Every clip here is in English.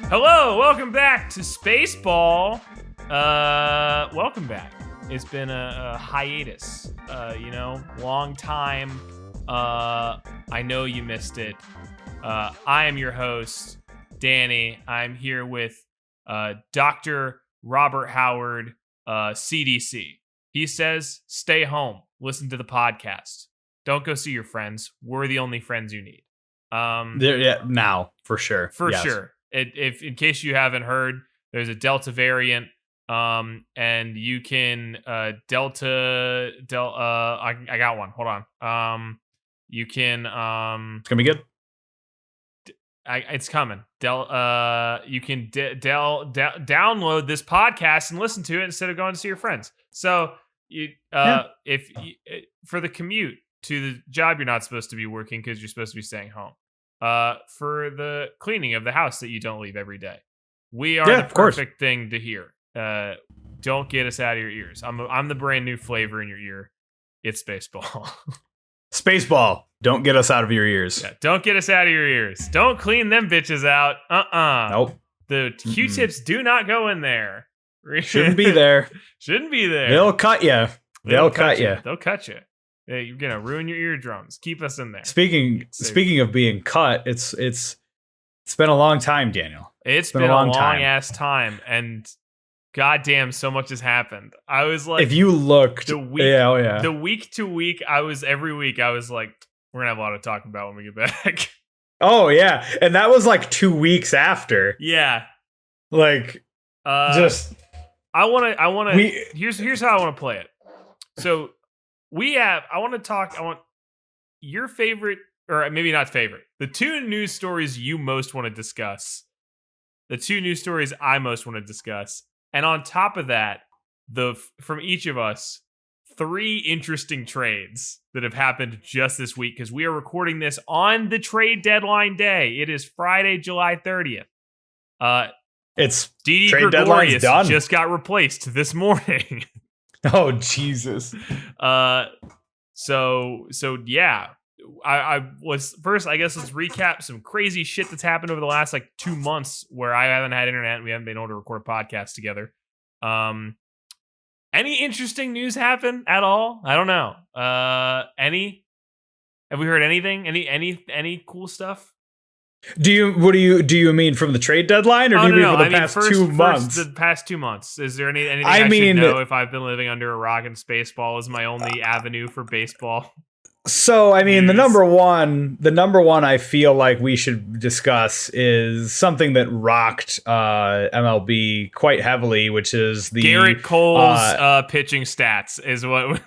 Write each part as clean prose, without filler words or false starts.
Hello, welcome back to SpaceBall. Welcome back. It's been a hiatus, long time. I know you missed it. I am your host, Danny. I'm here with Dr. Robert Howard, CDC. He says, stay home, listen to the podcast. Don't go see your friends. We're the only friends you need. Now, for sure. For sure. If in case you haven't heard, there's a Delta variant, and you can I got one. Hold on. You can It's gonna be good. It's coming. You can download this podcast and listen to it instead of going to see your friends. So if for the commute to the job you're not supposed to be working because you're supposed to be staying home. For the cleaning of the house that you don't leave every day. We are the perfect thing to hear. Don't get us out of your ears. I'm the brand new flavor in your ear. It's SpaceBall. SpaceBall. Don't get us out of your ears. Yeah, don't get us out of your ears. Don't clean them bitches out. Nope. The Q-tips do not go in there. Shouldn't be there. Shouldn't be there. They'll cut you. They'll cut you. They'll cut you. You're gonna ruin your eardrums. Keep us in there. Speaking of being cut, it's been a long time, Daniel. It's been a long ass time, and goddamn, so much has happened. I was like, if you looked, the week to week, every week I was like, we're gonna have a lot to talk about when we get back. Oh yeah, and that was like 2 weeks after. Yeah, like just I want to. Here's how I want to play it. So. I want your favorite, or maybe not favorite, the two news stories you most want to discuss, the two news stories I most want to discuss. And on top of that, from each of us, 3 interesting trades that have happened just this week, because we are recording this on the trade deadline day. It is Friday, July 30th. It's Didi Gregorius just got replaced this morning. Oh Jesus! So yeah, I was first. I guess let's recap some crazy shit that's happened over the last 2 months where I haven't had internet and we haven't been able to record a podcast together. Any interesting news happen at all? I don't know. Any? Have we heard anything? Any cool stuff? Do you mean from the trade deadline, or do you mean for the past 2 months? The past 2 months. Is there anything I should know if I've been living under a rock and SpaceBall is my only avenue for baseball? So, I mean, the number one I feel like we should discuss is something that rocked MLB quite heavily, which is the Garrett Cole's pitching stats is what.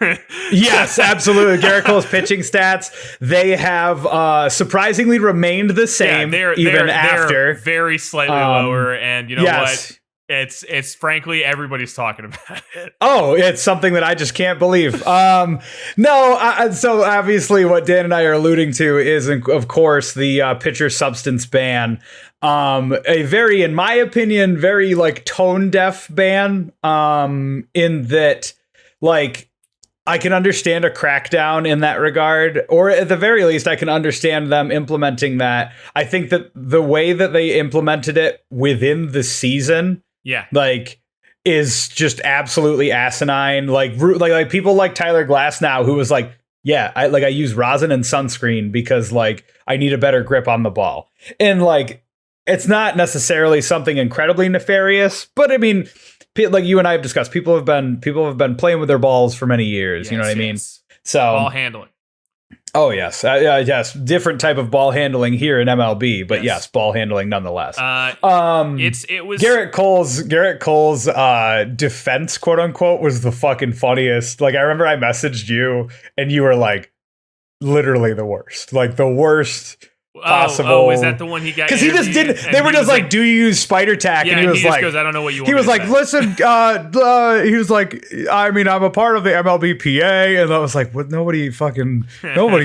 Yes, absolutely. Garrett Cole's pitching stats, they have surprisingly remained the same, after. They're very slightly lower, and you know what? It's frankly everybody's talking about it. Oh, it's something that I just can't believe. So obviously what Dan and I are alluding to is, of course, the pitcher substance ban. A very, in my opinion, very tone deaf ban. In that, I can understand a crackdown in that regard, or at the very least, I can understand them implementing that. I think that the way that they implemented it within the season. Yeah, is just absolutely asinine. Like people like Tyler Glass now, who was like, yeah, I use rosin and sunscreen because I need a better grip on the ball. And it's not necessarily something incredibly nefarious, but I mean, you and I have discussed, people have been playing with their balls for many years. Yes, you know what I mean? So ball handling. Oh yes, yes. Different type of ball handling here in MLB, but yes, ball handling nonetheless. It was Garrett Cole's defense, quote unquote, was the fucking funniest. I remember I messaged you and you were literally the worst, the worst possible. Oh, is that the one he got? Because he just didn't. They were just do you use spider tack? Yeah, and he was just goes, I don't know what you want. He was like, listen, he was like, I mean, I'm a part of the MLBPA, and I was like, what? Nobody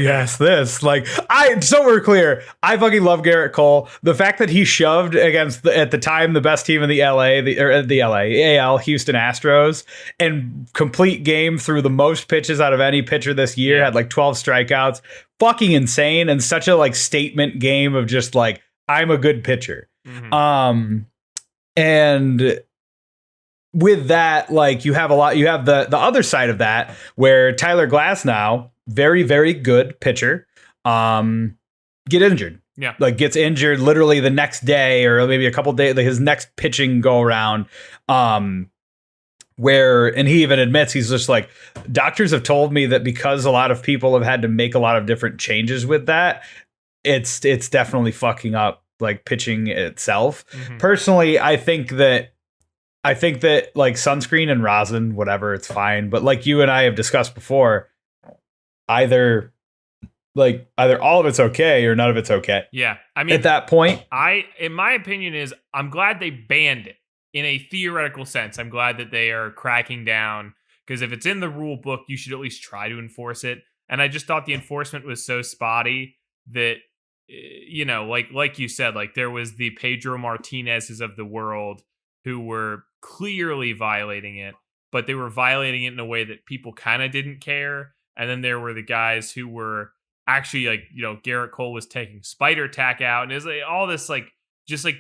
asked this. So we're clear. I fucking love Garrett Cole. The fact that he shoved against at the time the best team in the AL Houston Astros, and complete game through the most pitches out of any pitcher this year, had 12 strikeouts. Fucking insane, and such a statement game of just I'm a good pitcher. Mhm. And with that, like, you have the other side of that where Tyler Glasnow, very, very good pitcher, get injured. Yeah. Like, gets injured literally the next day or maybe a couple days, like his next pitching go around. And he even admits, he's just like, doctors have told me that because a lot of people have had to make a lot of different changes with that, it's definitely fucking up like pitching itself. Mhm. Personally, I think that like sunscreen and rosin, whatever, it's fine. But like you and I have discussed before, either all of it's okay or none of it's okay. Yeah. I mean, at that point, in my opinion is I'm glad they banned it in a theoretical sense. I'm glad that they are cracking down, because if it's in the rule book, you should at least try to enforce it. And I just thought the enforcement was so spotty that, you know, like you said, like there was the Pedro Martinez's of the world who were clearly violating it, but they were violating it in a way that people kind of didn't care. And then there were the guys who were actually, like, you know, Garrett Cole was taking spider tack out, and it was like all this, like, just like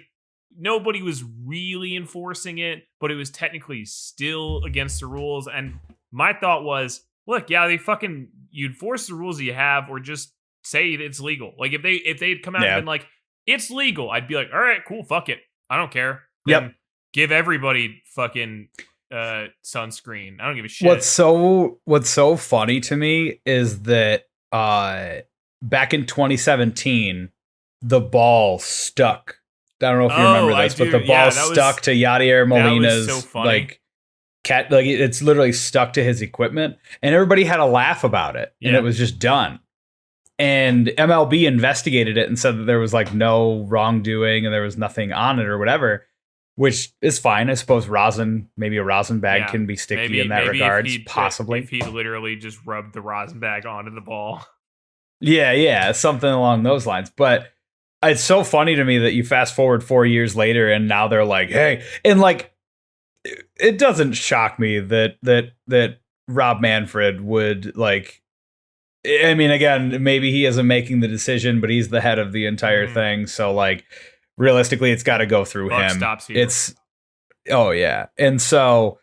nobody was really enforcing it, but it was technically still against the rules. And my thought was, look, yeah, you enforce the rules you have, or just say it's legal. Like if they'd come out and been like, it's legal, I'd be like, all right, cool, fuck it, I don't care. Yep. Give everybody fucking sunscreen. I don't give a shit. What's so funny to me is that back in 2017, the ball stuck. I don't know if you remember this, but the ball stuck to Yadier Molina's like cat. Like, it's literally stuck to his equipment, and everybody had a laugh about it, and it was just done. And MLB investigated it and said that there was like no wrongdoing and there was nothing on it or whatever, which is fine. I suppose maybe a rosin bag can be sticky in that regard. Possibly. If he literally just rubbed the rosin bag onto the ball. Yeah, something along those lines. But it's so funny to me that you fast forward 4 years later and now they're like, hey, and like, it doesn't shock me that Rob Manfred would, like, I mean, again, maybe he isn't making the decision, but he's the head of the entire thing. So, like, realistically, it's got to go through him. Stops here. Oh yeah. And so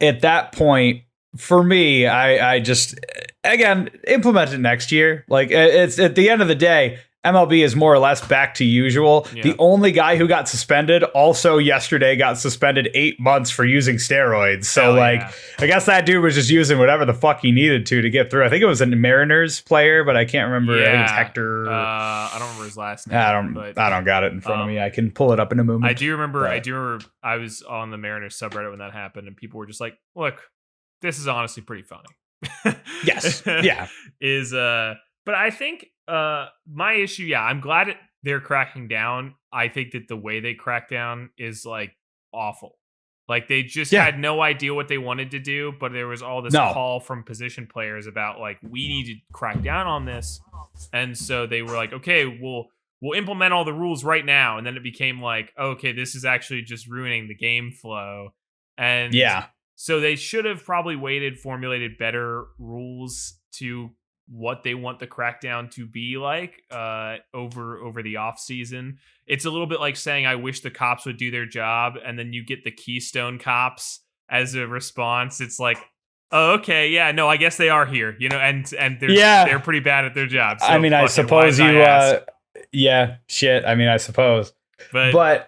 at that point, for me, I just, again, implement it next year. Like, it's at the end of the day, MLB is more or less back to usual. Yeah. The only guy who got suspended also yesterday got suspended 8 months for using steroids. So, I guess that dude was just using whatever the fuck he needed to get through. I think it was a Mariners player, but I can't remember. Yeah. I think it's Hector. I don't remember his last name. I don't got it in front of me. I can pull it up in a moment. I do remember I was on the Mariners subreddit when that happened, and people were just like, look, this is honestly pretty funny. Yes. Yeah. But I think my issue, I'm glad they're cracking down. I think that the way they crack down is like awful. Like, they just had no idea what they wanted to do, but there was all this call from position players about, like, we need to crack down on this. And so they were like, okay, we'll implement all the rules right now. And then it became like, okay, this is actually just ruining the game flow. And so they should have probably formulated better rules to what they want the crackdown to be like over the off season. It's a little bit like saying, I wish the cops would do their job, and then you get the Keystone Cops as a response. It's like, oh, okay, yeah, no, I guess they are here, you know, and they're pretty bad at their job. So I mean, I suppose I mean, I suppose, but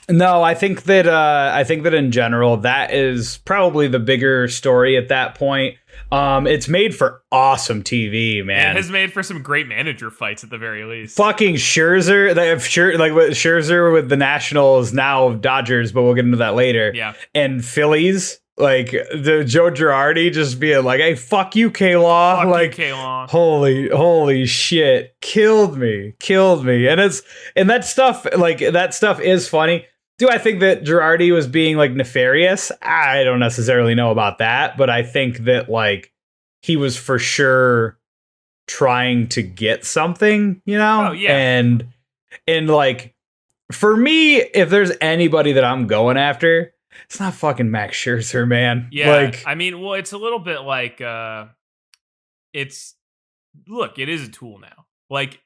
no, I think that in general, that is probably the bigger story at that point. It's made for awesome TV, man. It has made for some great manager fights at the very least. Fucking Scherzer, Scherzer with the Nationals, now Dodgers, but we'll get into that later. Yeah, and Phillies, like the Joe Girardi just being like, "Hey, fuck you, K-Law!" Like, K-Law. Holy shit, killed me, and that stuff is funny. Do I think that Girardi was being like nefarious? I don't necessarily know about that, but I think that like he was for sure trying to get something, you know? Oh, yeah. And like, for me, if there's anybody that I'm going after, it's not fucking Max Scherzer, man. Yeah. Like, I mean, well, it's a little bit like it is a tool now. Like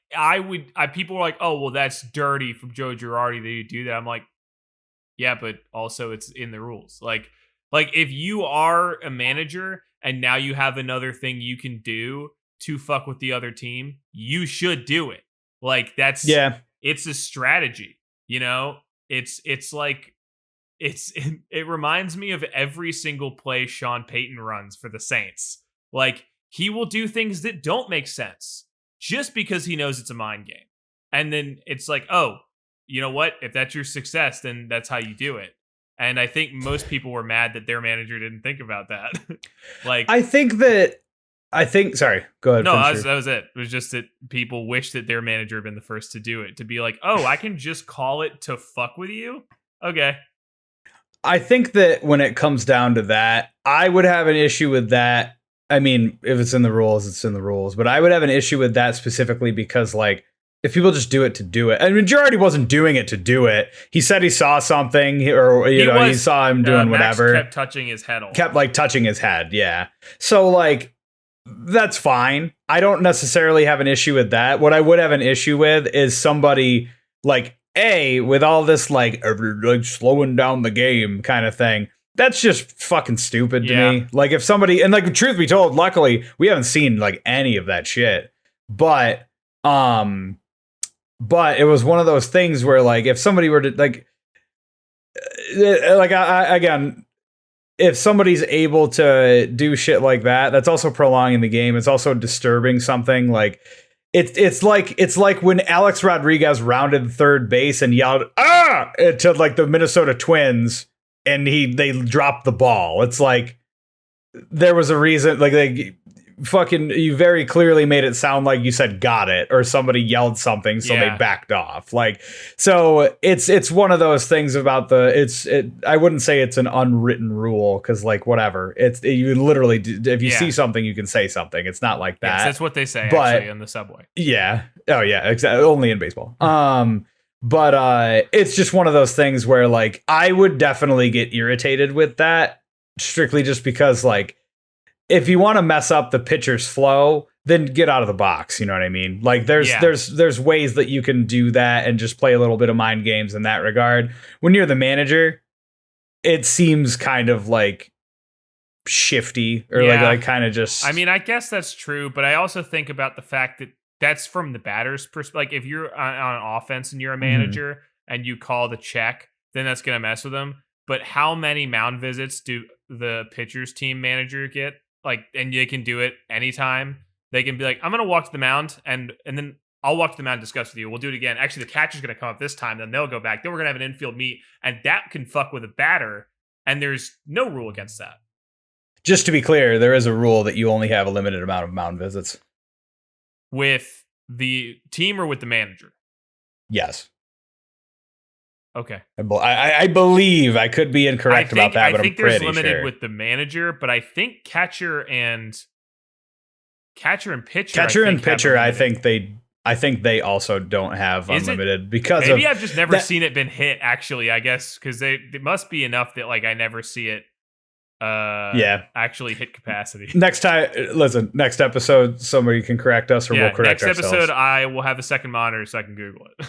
people were like, oh, well, that's dirty from Joe Girardi that you do that. I'm like, yeah, but also it's in the rules. Like if you are a manager and now you have another thing you can do to fuck with the other team, you should do it. Like it's a strategy, you know? It's like it reminds me of every single play Sean Payton runs for the Saints. Like he will do things that don't make sense just because he knows it's a mind game. And then it's like, oh, you know what? If that's your success, then that's how you do it. And I think most people were mad that their manager didn't think about that. Sorry, go ahead. No, that was it. It was just that people wish that their manager had been the first to do it, to be like, oh, I can just call it to fuck with you. Okay. I think that when it comes down to that, I would have an issue with that. I mean, if it's in the rules, it's in the rules. But I would have an issue with that specifically because, like, if people just do it to do it. I mean, Girardi wasn't doing it to do it. He said he saw something, or he saw him doing whatever. Max kept touching his head. Kept like touching his head, yeah. So like, that's fine. I don't necessarily have an issue with that. What I would have an issue with is somebody like with all this like slowing down the game kind of thing. That's just fucking stupid to me. Like if somebody, and like truth be told, luckily we haven't seen like any of that shit. But it was one of those things where, like, if somebody were to, like again, if somebody's able to do shit like that, that's also prolonging the game. It's also disturbing something. Like, it's like when Alex Rodriguez rounded third base and yelled to like the Minnesota Twins, and they dropped the ball. It's like there was a reason. Like you very clearly made it sound like you said got it, or somebody yelled something so they backed off. Like, so it's one of those things about I wouldn't say it's an unwritten rule, because like whatever, you literally, if you see something you can say something. It's not like that. Yes, that's what they say actually in the subway. Yeah. Oh yeah, exactly. Only in baseball. But it's just one of those things where like I would definitely get irritated with that, strictly just because like, if you want to mess up the pitcher's flow, then get out of the box. You know what I mean? Like there's ways that you can do that and just play a little bit of mind games in that regard. When you're the manager, it seems kind of like shifty, or like kind of just. I mean, I guess that's true, but I also think about the fact that that's from the batter's perspective. Like if you're on offense and you're a manager and you call the check, then that's going to mess with them. But how many mound visits do the pitcher's team manager get? Like, and they can do it anytime. They can be like, I'm going to walk to the mound and then I'll walk to the mound and discuss with you. We'll do it again. Actually, the catcher's going to come up this time. Then they'll go back. Then we're going to have an infield meet. And that can fuck with a batter. And there's no rule against that. Just to be clear, there is a rule that you only have a limited amount of mound visits. With the team or with the manager? Yes. Okay. I believe, I could be incorrect about that, but I'm pretty sure. I think there's limited with the manager, but I think catcher and pitcher. I think they also don't have unlimited because maybe I've just never seen it been hit. Actually, I guess because it must be enough that like I never see it. Actually hit capacity. Next episode, somebody can correct us, or we'll correct ourselves. Next episode, I will have a second monitor so I can Google it.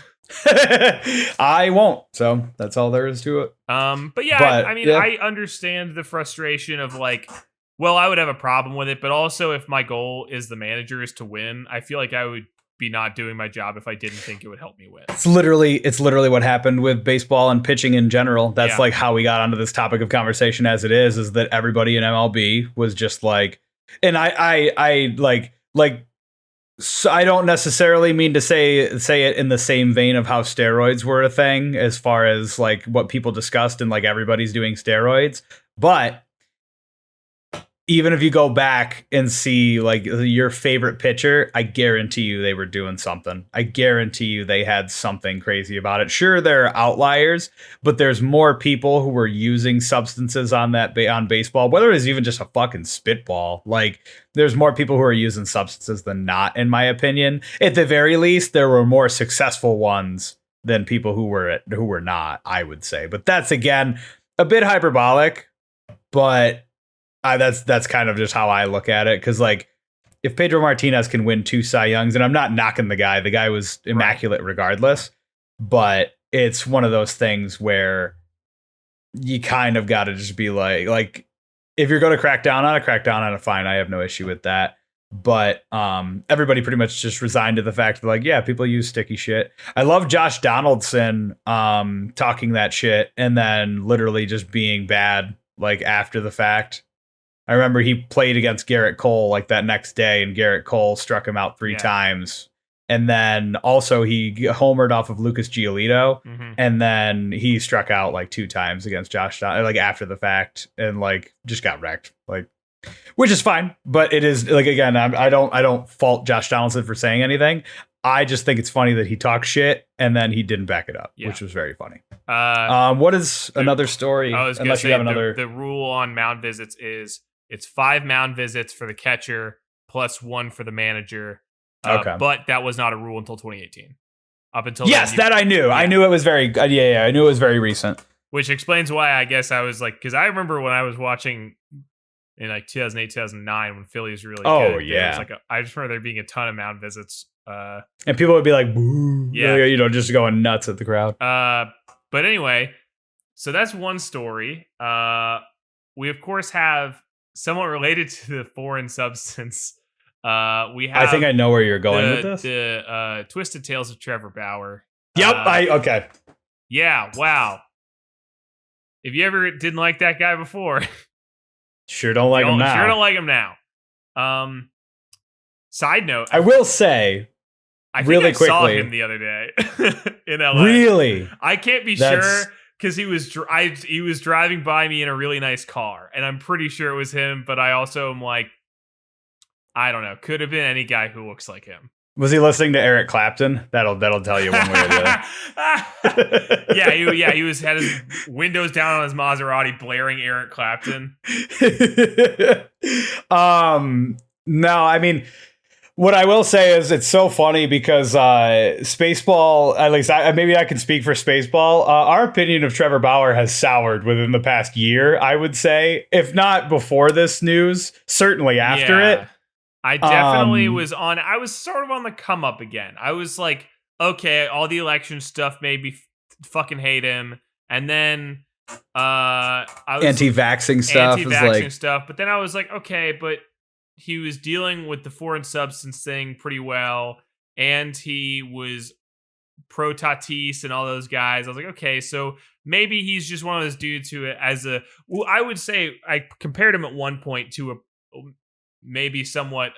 I won't. So that's all there is to it. I understand the frustration of like, well, I would have a problem with it, but also if my goal is the manager is to win, I feel like I would be not doing my job if I didn't think it would help me win. It's literally what happened with baseball and pitching in general. That's like how we got onto this topic of conversation as it is that everybody in MLB was just like, and so I don't necessarily mean to say it in the same vein of how steroids were a thing, as far as like what people discussed and like everybody's doing steroids. But even if you go back and see like your favorite pitcher, I guarantee you they were doing something. I guarantee you they had something crazy about it. Sure, there are outliers, but there's more people who were using substances on baseball, whether it is even just a fucking spitball. Like there's more people who are using substances than not, in my opinion. At the very least, there were more successful ones than people who were not, I would say. But that's again a bit hyperbolic, but that's kind of just how I look at it, because like if Pedro Martinez can win 2 Cy Youngs, and I'm not knocking the guy was immaculate regardless, but it's one of those things where you kind of got to just be like, if you're going to crack down on it, fine. I have no issue with that. But everybody pretty much just resigned to the fact that, like, yeah, people use sticky shit. I love Josh Donaldson talking that shit and then literally just being bad, like, after the fact. I remember he played against Garrett Cole, like, that next day, and Garrett Cole struck him out 3 times. And then also he homered off of Lucas Giolito, and then he struck out like 2 times against Josh, like, after the fact, and like just got wrecked, like, which is fine. But it is, like, again, I don't fault Josh Donaldson for saying anything. I just think it's funny that he talked shit and then he didn't back it up, which was very funny. What is another story? Unless you have another. The rule on mound visits is it's 5 mound visits for the catcher plus 1 for the manager. Okay. But that was not a rule until 2018. Up until that I knew. Yeah. I knew it was very I knew it was very recent. Which explains why I guess I was like, because I remember when I was watching in like 2008, 2009 when Philly was really good. Oh yeah. Like I just remember there being a ton of mound visits. And people would be like, boo, just going nuts at the crowd. But anyway, so that's one story. We of course have somewhat related to the foreign substance. We have. I think I know where you're going with this. The Twisted Tales of Trevor Bauer. Yep. Okay. Yeah. Wow. If you ever didn't like that guy before, sure don't like him now. Sure don't like him now. Side note. I will say. I think I saw him the other day in LA. Really? I can't be sure because he was driving by me in a really nice car, and I'm pretty sure it was him. But I also am like, I don't know. Could have been any guy who looks like him. Was he listening to Eric Clapton? That'll tell you one way or the other. He had his windows down on his Maserati, blaring Eric Clapton. No, I mean, what I will say is it's so funny because SpaceBall, at least maybe I can speak for SpaceBall. Our opinion of Trevor Bauer has soured within the past year, I would say. If not before this news, certainly after it. I definitely was sort of on the come up again. I was like, okay, all the election stuff made me fucking hate him. And then I was anti-vaxxing stuff. But then I was like, okay, but he was dealing with the foreign substance thing pretty well. And he was pro Tatis and all those guys. I was like, okay, so maybe he's just one of those dudes who I would say I compared him at one point to a maybe somewhat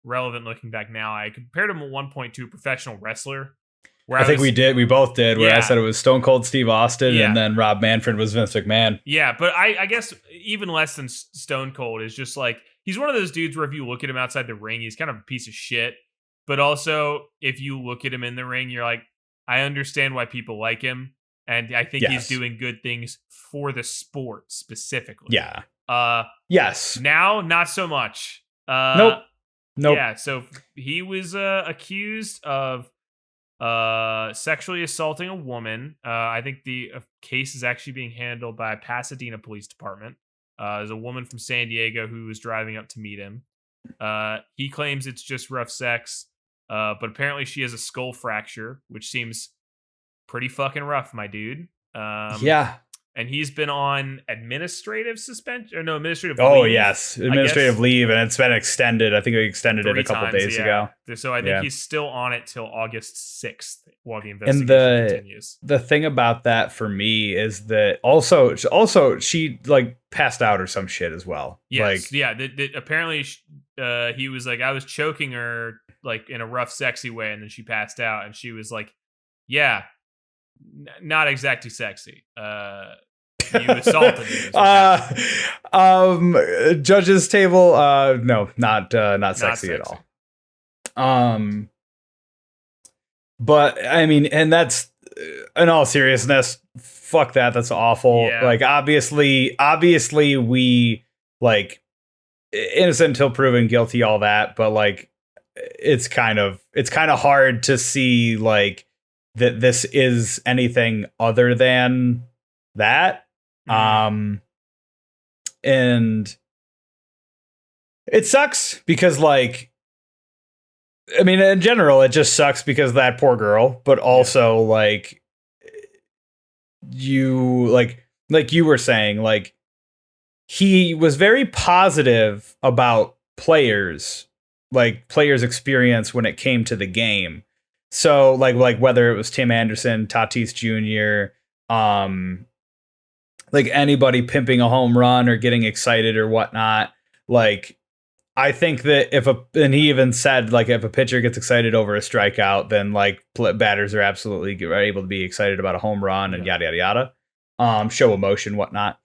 relevant looking back now. I compared him at one point to a professional wrestler. I think we both did, where I said it was Stone Cold Steve Austin, and then Rob Manfred was Vince McMahon. Yeah, but I guess even less than Stone Cold is just like, he's one of those dudes where if you look at him outside the ring, he's kind of a piece of shit. But also, if you look at him in the ring, you're like, I understand why people like him. And I think he's doing good things for the sport specifically. Yeah. Yes. Now, not so much. Nope. Yeah, so he was accused of sexually assaulting a woman. I think the case is actually being handled by Pasadena Police Department. There's a woman from San Diego who was driving up to meet him. He claims it's just rough sex, but apparently she has a skull fracture, which seems pretty fucking rough, my dude. Yeah. And he's been on administrative suspension, or no, administrative leave. Oh, yes. Administrative leave, and it's been extended. I think we extended it a couple days ago. So I think he's still on it till August 6th while the investigation continues. The thing about that for me is that also she like passed out or some shit as well. Yes. Apparently he was like, I was choking her like in a rough, sexy way, and then she passed out, and she was like, yeah, not exactly sexy. You assaulted me. Judge's table. No, not sexy at all. But I mean, and that's in all seriousness, fuck that. That's awful. Yeah. Like, obviously we like innocent until proven guilty, all that. But like, it's kind of hard to see like that this is anything other than that. And It sucks because, like, I mean, in general, it just sucks because of that poor girl, but also like you like you were saying, like he was very positive about players experience when it came to the game. So like whether it was Tim Anderson, Tatis Jr., like anybody pimping a home run or getting excited or whatnot, like I think that and he even said, like, if a pitcher gets excited over a strikeout, then like batters are absolutely able to be excited about a home run and yada, yada, yada, show emotion, whatnot.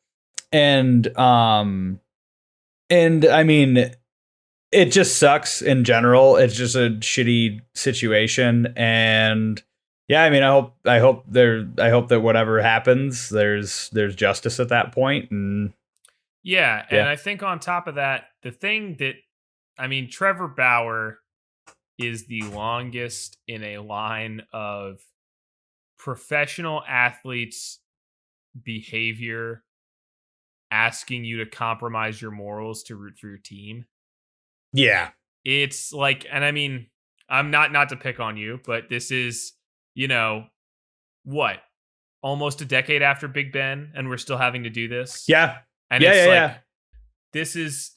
And I mean, it just sucks in general. It's just a shitty situation. And yeah, I mean, I hope that whatever happens, there's justice at that point. And and I think on top of that, the thing that, I mean, Trevor Bauer is the longest in a line of professional athletes' behavior asking you to compromise your morals to root for your team. Yeah. It's like, and I mean, I'm not to pick on you, but this is, you know, what? Almost a decade after Big Ben, and we're still having to do this. Yeah. And it's like,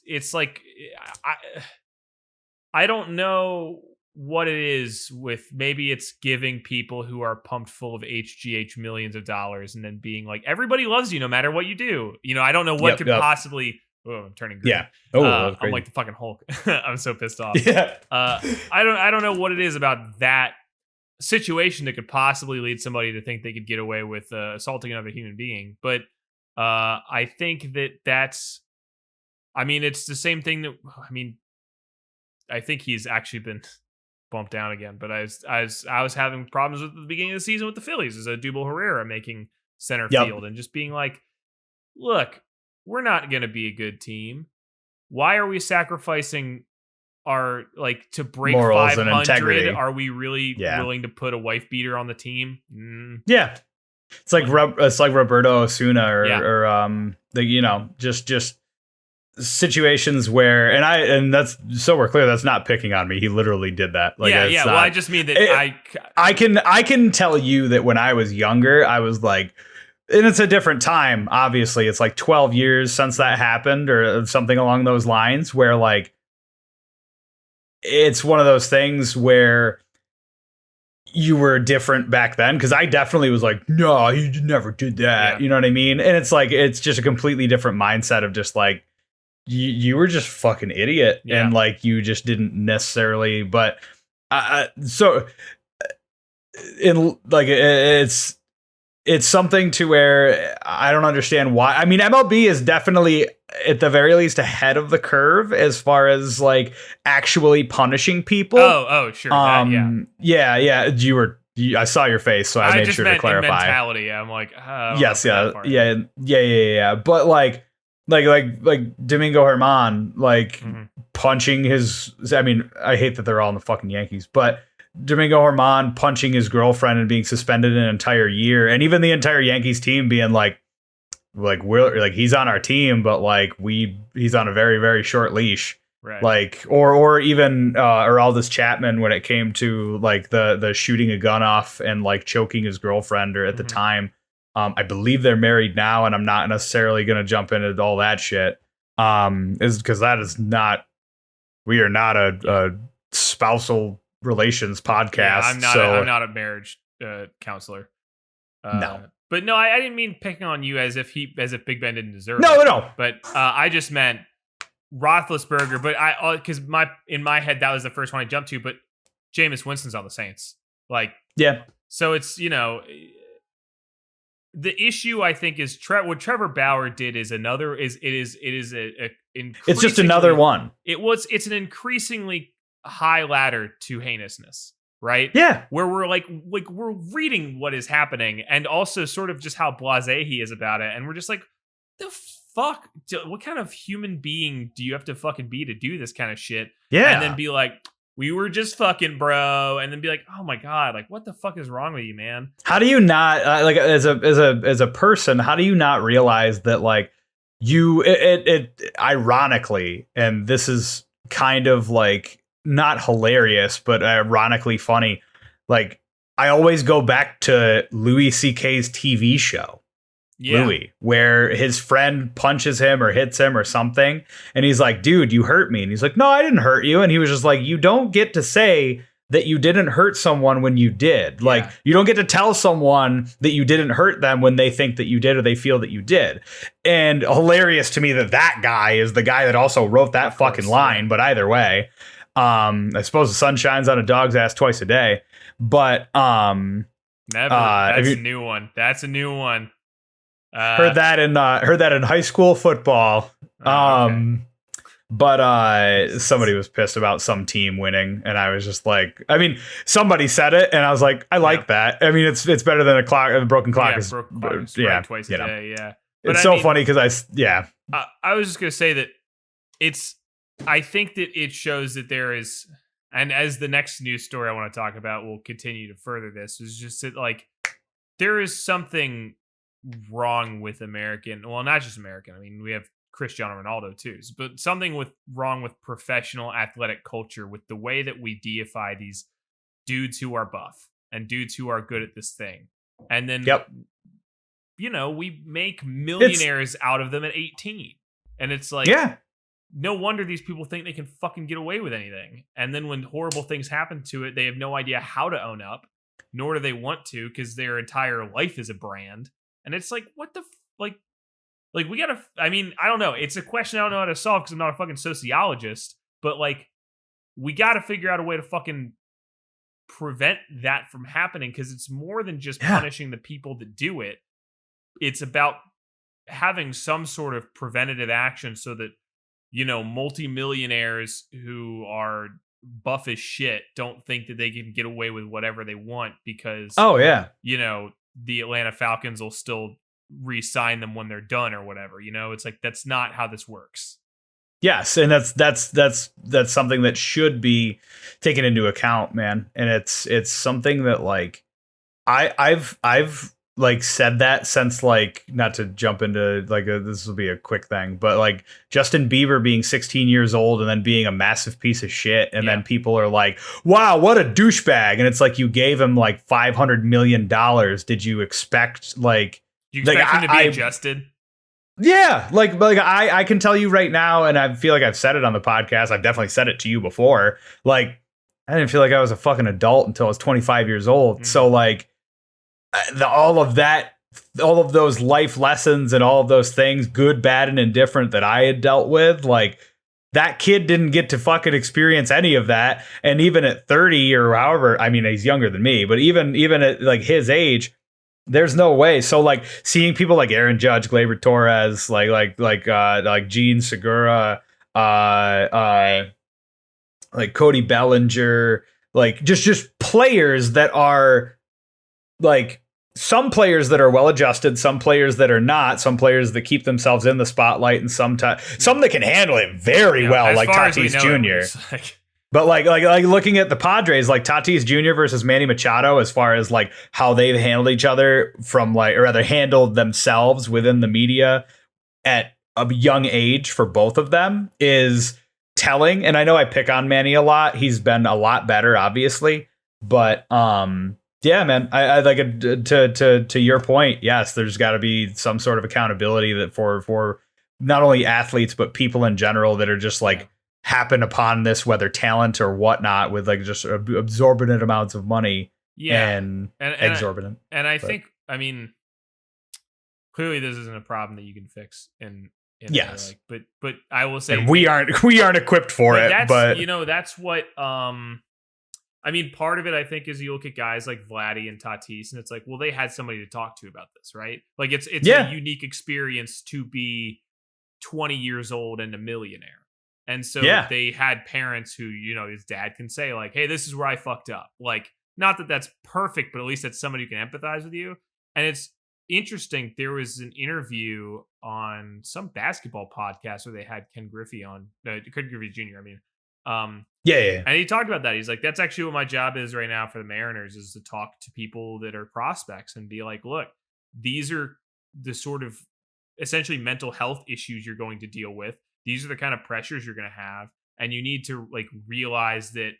it's like, I don't know what it is with, maybe it's giving people who are pumped full of HGH millions of dollars and then being like, everybody loves you no matter what you do. You know, I don't know what could possibly, I'm turning green. Yeah. Oh, I'm like the fucking Hulk. I'm so pissed off. Yeah. I don't know what it is about that situation that could possibly lead somebody to think they could get away with assaulting another human being. But I think that's, I mean, it's the same thing that, I mean, I think he's actually been bumped down again, but I was having problems with the beginning of the season with the Phillies as a Dubal Herrera making center field and just being like, look, we're not going to be a good team. Why are we sacrificing our, like, to break morals 500? And integrity. Are we really willing to put a wife beater on the team? Yeah. It's like Roberto Osuna or you know, just situations where, and that's, so we're clear, that's not picking on me. He literally did that. Like, not, well, I just mean that I can tell you that when I was younger, I was like, and it's a different time. Obviously, it's like 12 years since that happened or something along those lines, where like, it's one of those things where you were different back then. Cause I definitely was like, no, he never did that. Yeah. You know what I mean? And it's like, it's just a completely different mindset of just like, you were just fucking idiot. Yeah. And like, you just didn't necessarily, but so in like, it's something to where I don't understand why. I mean, MLB is definitely at the very least ahead of the curve as far as like actually punishing people. Oh, sure. Yeah. I saw your face, so I made sure to clarify. Mentality. I'm like, yes, yeah. But like Domingo Germán, like punching his. I mean, I hate that they're all in the fucking Yankees, but Domingo Germán punching his girlfriend and being suspended an entire year, and even the entire Yankees team being like we're like, he's on our team, but like he's on a very, very short leash. Right. Like, or even Aroldis Chapman when it came to like the shooting a gun off and like choking his girlfriend, or at the time, I believe they're married now, and I'm not necessarily going to jump into all that shit. Is because that is not, we are not a spousal relations podcast. Yeah, I'm not a marriage counselor. No. But no, I didn't mean picking on you as if Big Ben didn't deserve it. No. But I just meant Roethlisberger. But because in my head that was the first one I jumped to. But Jameis Winston's on the Saints. Like, yeah. So it's, you know, the issue I think is what Trevor Bauer did is it's just another one. It's an increasingly high ladder to heinousness. Right? Yeah. Where we're like we're reading what is happening, and also sort of just how blasé he is about it. And we're just like, the fuck? What kind of human being do you have to fucking be to do this kind of shit? Yeah. And then be like, we were just fucking bro. And then be like, oh my God, like what the fuck is wrong with you, man? How do you not like as a person, how do you not realize that like it ironically, and this is kind of like not hilarious, but ironically funny. Like, I always go back to Louis C.K.'s TV show, Louis, where his friend punches him or hits him or something. And he's like, dude, you hurt me. And he's like, no, I didn't hurt you. And he was just like, you don't get to say that you didn't hurt someone when you did. Like, you don't get to tell someone that you didn't hurt them when they think that you did or they feel that you did. And hilarious to me that guy is the guy that also wrote that fucking line. But either way, I suppose the sun shines on a dog's ass twice a day. But never. That's a new one. That's a new one. Heard that in high school football. Okay. But somebody was pissed about some team winning, and I was just like, I mean, somebody said it, and I was like, I like that. I mean, it's better than a broken clock. Twice a day. Yeah. But it's funny because I was just gonna say that I think that it shows that there is, and as the next news story I want to talk about will continue to further this, is just that like there is something wrong with American. Well, not just American. I mean, we have Cristiano Ronaldo too, but something wrong with professional athletic culture, with the way that we deify these dudes who are buff and dudes who are good at this thing, and then we make millionaires out of them at 18, and it's like, no wonder these people think they can fucking get away with anything. And then when horrible things happen to it, they have no idea how to own up, nor do they want to, because their entire life is a brand. And it's like, what the like we gotta, I mean, I don't know. It's a question I don't know how to solve because I'm not a fucking sociologist, but like, we gotta figure out a way to fucking prevent that from happening, because it's more than just punishing the people that do it. It's about having some sort of preventative action so that, multimillionaires who are buff as shit don't think that they can get away with whatever they want because, the Atlanta Falcons will still re-sign them when they're done or whatever. It's like, that's not how this works. Yes, and that's something that should be taken into account, man. And it's something that like I've like said that since, like, not to jump into like this will be a quick thing, but like Justin Bieber being 16 years old and then being a massive piece of shit, and then people are like, wow, what a douchebag. And it's like, you gave him like $500 million. Did you expect him to be adjusted? Yeah, like I can tell you right now, and I feel like I've said it on the podcast, I've definitely said it to you before, like, I didn't feel like I was a fucking adult until I was 25 years old. Mm-hmm. So like all of those life lessons and all of those things, good, bad, and indifferent, that I had dealt with, like, that kid didn't get to fucking experience any of that. And even at 30 or however, I mean, he's younger than me, but even at like his age, there's no way. So like seeing people like Aaron Judge, Gleyber Torres, like Gene Segura, like Cody Bellinger, like just players that are like, some players that are well adjusted, some players that are not, some players that keep themselves in the spotlight, and some that can handle it very well, like Tatis Jr. But like looking at the Padres, like Tatis Jr. versus Manny Machado, as far as like how they've handled each other from like, or rather handled themselves within the media at a young age for both of them, is telling. And I know I pick on Manny a lot. He's been a lot better, obviously, but yeah, man, I like it, to your point. Yes, there's got to be some sort of accountability that for not only athletes but people in general that are just like happen upon this, whether talent or whatnot, with like just exorbitant amounts of money. And exorbitant. I think, I mean, clearly this isn't a problem that you can fix in yes, but I will say, and we aren't equipped for it. But that's what I mean, part of it, I think, is you look at guys like Vladdy and Tatis, and it's like, well, they had somebody to talk to about this, right? Like, it's a unique experience to be 20 years old and a millionaire. And so they had parents who, his dad can say, like, hey, this is where I fucked up. Like, not that that's perfect, but at least that's somebody who can empathize with you. And it's interesting. There was an interview on some basketball podcast where they had Ken Griffey on, Ken Griffey Jr., I mean. Yeah. And he talked about that. He's like, that's actually what my job is right now for the Mariners, is to talk to people that are prospects and be like, look, these are the sort of essentially mental health issues you're going to deal with. These are the kind of pressures you're going to have. And you need to like realize that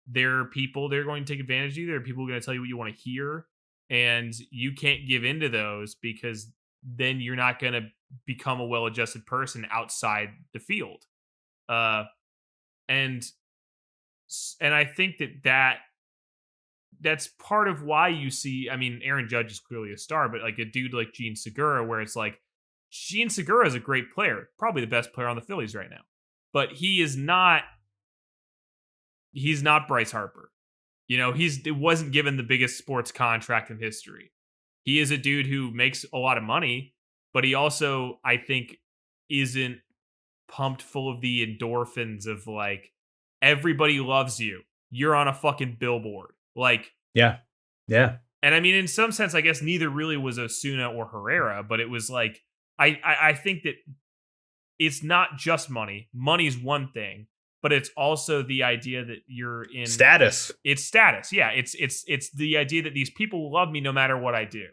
there are people that are going to take advantage of you. There are people who are going to tell you what you want to hear. And you can't give in to those, because then you're not going to become a well-adjusted person outside the field. And I think that's part of why you see, I mean, Aaron Judge is clearly a star, but like a dude like Gene Segura, where it's like, Gene Segura is a great player, probably the best player on the Phillies right now, but he's not Bryce Harper. You know, it wasn't given the biggest sports contract in history. He is a dude who makes a lot of money, but he also, I think, isn't pumped full of the endorphins of like, everybody loves you. You're on a fucking billboard. Like, yeah. And I mean, in some sense, I guess neither really was Osuna or Herrera, but it was like, I think that it's not just money. Money's one thing, but it's also the idea that you're in status. It's status. Yeah. It's the idea that these people love me no matter what I do.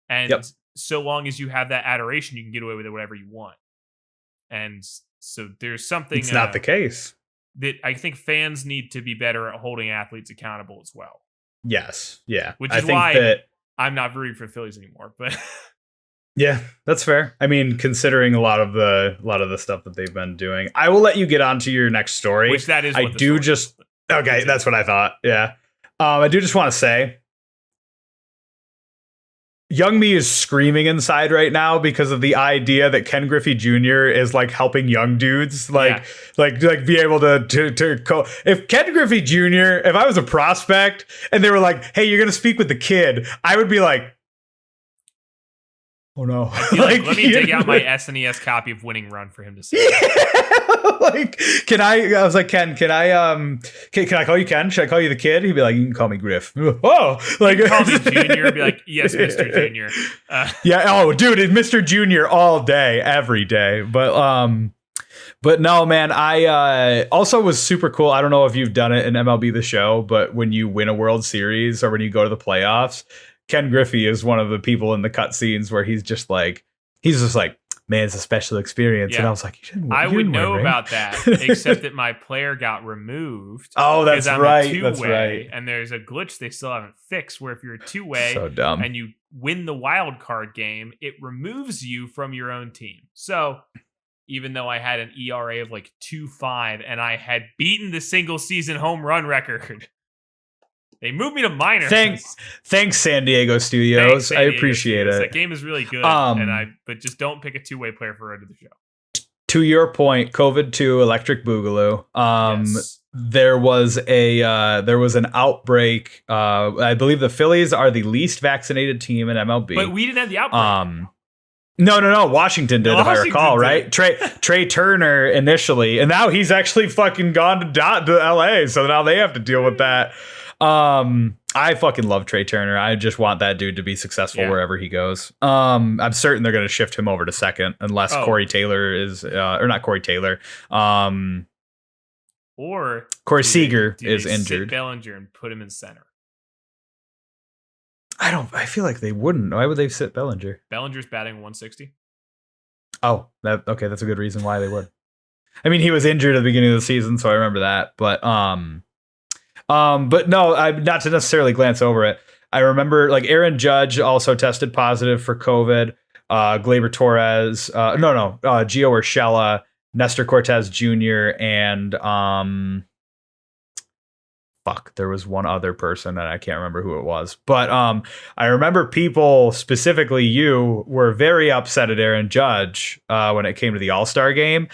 And so long as you have that adoration, you can get away with whatever you want. And so there's something. It's not the case. That I think fans need to be better at holding athletes accountable as well. Yes. Yeah. Which is why I'm not rooting for the Phillies anymore. But yeah, that's fair. I mean, considering a lot of the stuff that they've been doing, I will let you get on to your next story. Which that is. Okay, that's what I thought. Yeah. I do just want to say, young me is screaming inside right now because of the idea that Ken Griffey Jr. is like helping young dudes like be able to if Ken Griffey Jr., if I was a prospect and they were like, hey, you're gonna speak with the kid, I would be like, oh no. Like, let me dig out my SNES copy of Winning Run for him to see. Like, I was like, Ken, can I call you Ken? Should I call you the kid? He'd be like, you can call me Griff. Oh, like, call me Junior. I'd be like, yes, Mr. Junior. Yeah. Oh, dude, it's Mr. Junior all day, every day. But no, man, I also was super cool. I don't know if you've done it in MLB The Show, but when you win a World Series or when you go to the playoffs, Ken Griffey is one of the people in the cutscenes where he's just like, man, it's a special experience. Yeah. And I was like, I would know about that, except that my player got removed. Oh, that's right. That's right. And there's a glitch they still haven't fixed where if you're a two-way so dumb. And you win the wild card game, it removes you from your own team. So even though I had an ERA of like 2.5 and I had beaten the single season home run record, they moved me to minors. Thanks, San Diego Studios. I appreciate it. That game is really good, but just don't pick a two-way player for Road to the Show. To your point, COVID-2, Electric Boogaloo. Yes. There was an outbreak. I believe the Phillies are the least vaccinated team in MLB. But we didn't have the outbreak. No. Washington did, if I recall, right? Trey Turner initially, and now he's actually fucking gone to LA, so now they have to deal with that. I fucking love Trey Turner. I just want that dude to be successful wherever he goes. I'm certain they're going to shift him over to second unless Corey Taylor is, or not Corey Taylor. Or Corey Seager is injured. Sit Bellinger and put him in center. I feel like they wouldn't. Why would they sit Bellinger? Bellinger's batting 160. Oh, okay. That's a good reason why they would. I mean, he was injured at the beginning of the season, so I remember that. But no, I'm not to necessarily glance over it. I remember like Aaron Judge also tested positive for COVID. Gleyber Torres, Gio Urshela, Nestor Cortez Jr., and there was one other person and I can't remember who it was. But I remember people, specifically you, were very upset at Aaron Judge when it came to the All-Star game.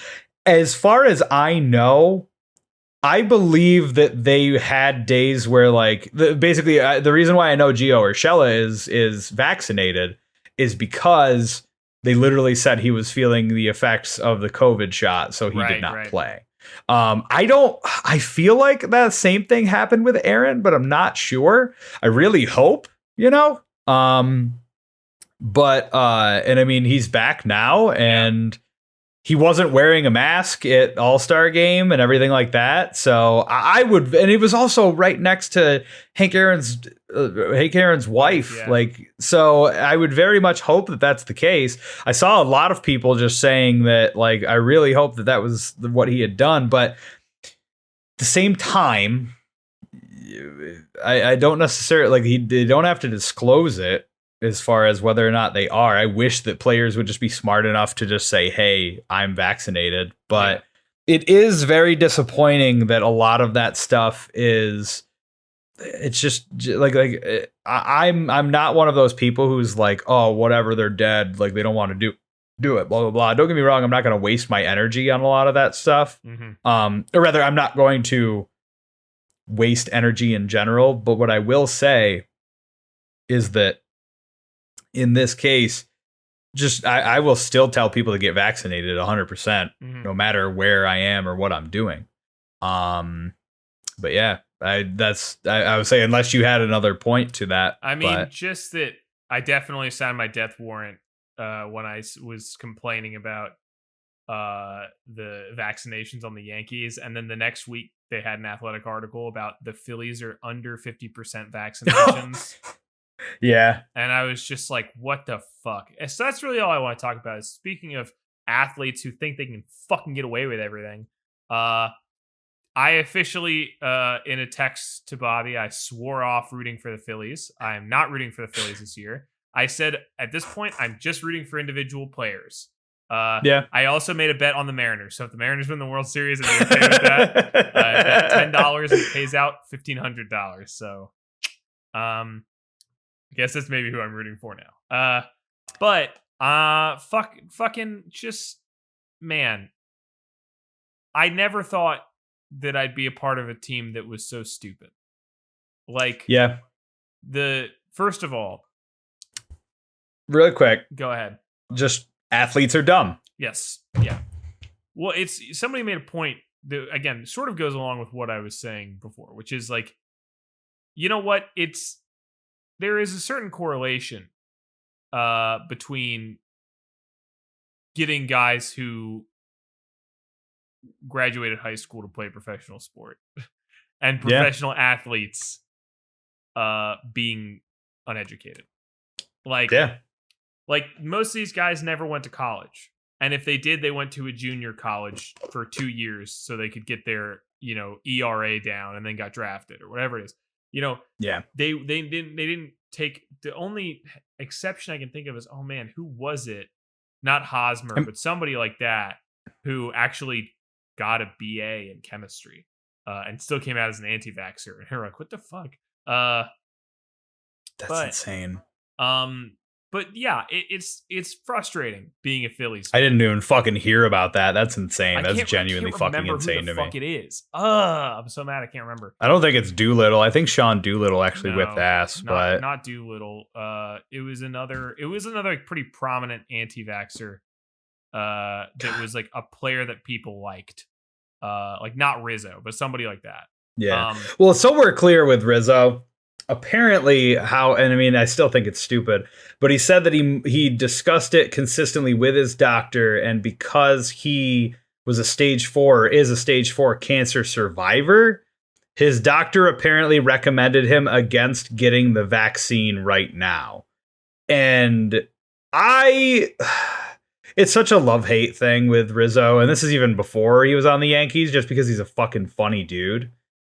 As far as I know, I believe that they had days where, like, the reason why I know Gio Urshela is vaccinated is because they literally said he was feeling the effects of the COVID shot, so he did not play. I feel like that same thing happened with Aaron, but I'm not sure. I really hope, but and I mean, he's back now, and he wasn't wearing a mask at All-Star game and everything like that. So I would, and it was also right next to Hank Aaron's wife. Yeah. Like, so I would very much hope that that's the case. I saw a lot of people just saying that, like, I really hope that was what he had done. But at the same time, I don't necessarily, like, they don't have to disclose it. As far as whether or not they are, I wish that players would just be smart enough to just say, hey, I'm vaccinated. But it is very disappointing that a lot of that stuff it's just like I'm not one of those people who's like, oh, whatever, they're dead. Like, they don't want to do it, blah, blah, blah. Don't get me wrong. I'm not going to waste my energy on a lot of that stuff. Or rather, I'm not going to waste energy in general. But what I will say is that in this case, just I will still tell people to get vaccinated 100%, no matter where I am or what I'm doing. But yeah, I would say, unless you had another point to that. I mean, just that I definitely signed my death warrant when I was complaining about the vaccinations on the Yankees, and then the next week they had an Athletic article about the Phillies are under 50% vaccinations. Yeah. And I was just like, what the fuck? So that's really all I want to talk about. Is speaking of athletes who think they can fucking get away with everything. I officially, in a text to Bobby, I swore off rooting for the Phillies. I am not rooting for the Phillies this year. I said at this point, I'm just rooting for individual players. I also made a bet on the Mariners. So if the Mariners win the World Series, I'm okay with that. Bet $10 and it pays out $1,500. So, I guess that's maybe who I'm rooting for now. Fucking just, man, I never thought that I'd be a part of a team that was so stupid. Like, yeah. First of all, real quick, go ahead. Just athletes are dumb. Yes. Yeah. Well, somebody made a point that, again, sort of goes along with what I was saying before, which is like, you know what? There is a certain correlation between getting guys who graduated high school to play professional sport and professional athletes being uneducated. Like most of these guys never went to college. And if they did, they went to a junior college for 2 years so they could get their, ERA down and then got drafted or whatever it is. They didn't take, the only exception I can think of is, oh man, who was it? Not Hosmer, but somebody like that who actually got a BA in chemistry and still came out as an anti-vaxxer. And they're like, what the fuck? That's insane. But yeah, it's frustrating being a Phillies fan. I didn't even fucking hear about that. That's insane. That's genuinely fucking insane to me. Fuck it is. I'm so mad I can't remember. I don't think it's Doolittle. I think Sean Doolittle actually whipped ass, but not Doolittle. It was another like, pretty prominent anti-vaxxer that was like a player that people liked. Like not Rizzo, but somebody like that. Yeah. Well, so we're clear with Rizzo. Apparently and I mean, I still think it's stupid, but he said that he discussed it consistently with his doctor, and because he was is a stage 4 cancer survivor, his doctor apparently recommended him against getting the vaccine right now. And it's such a love-hate thing with Rizzo, and this is even before he was on the Yankees, just because he's a fucking funny dude.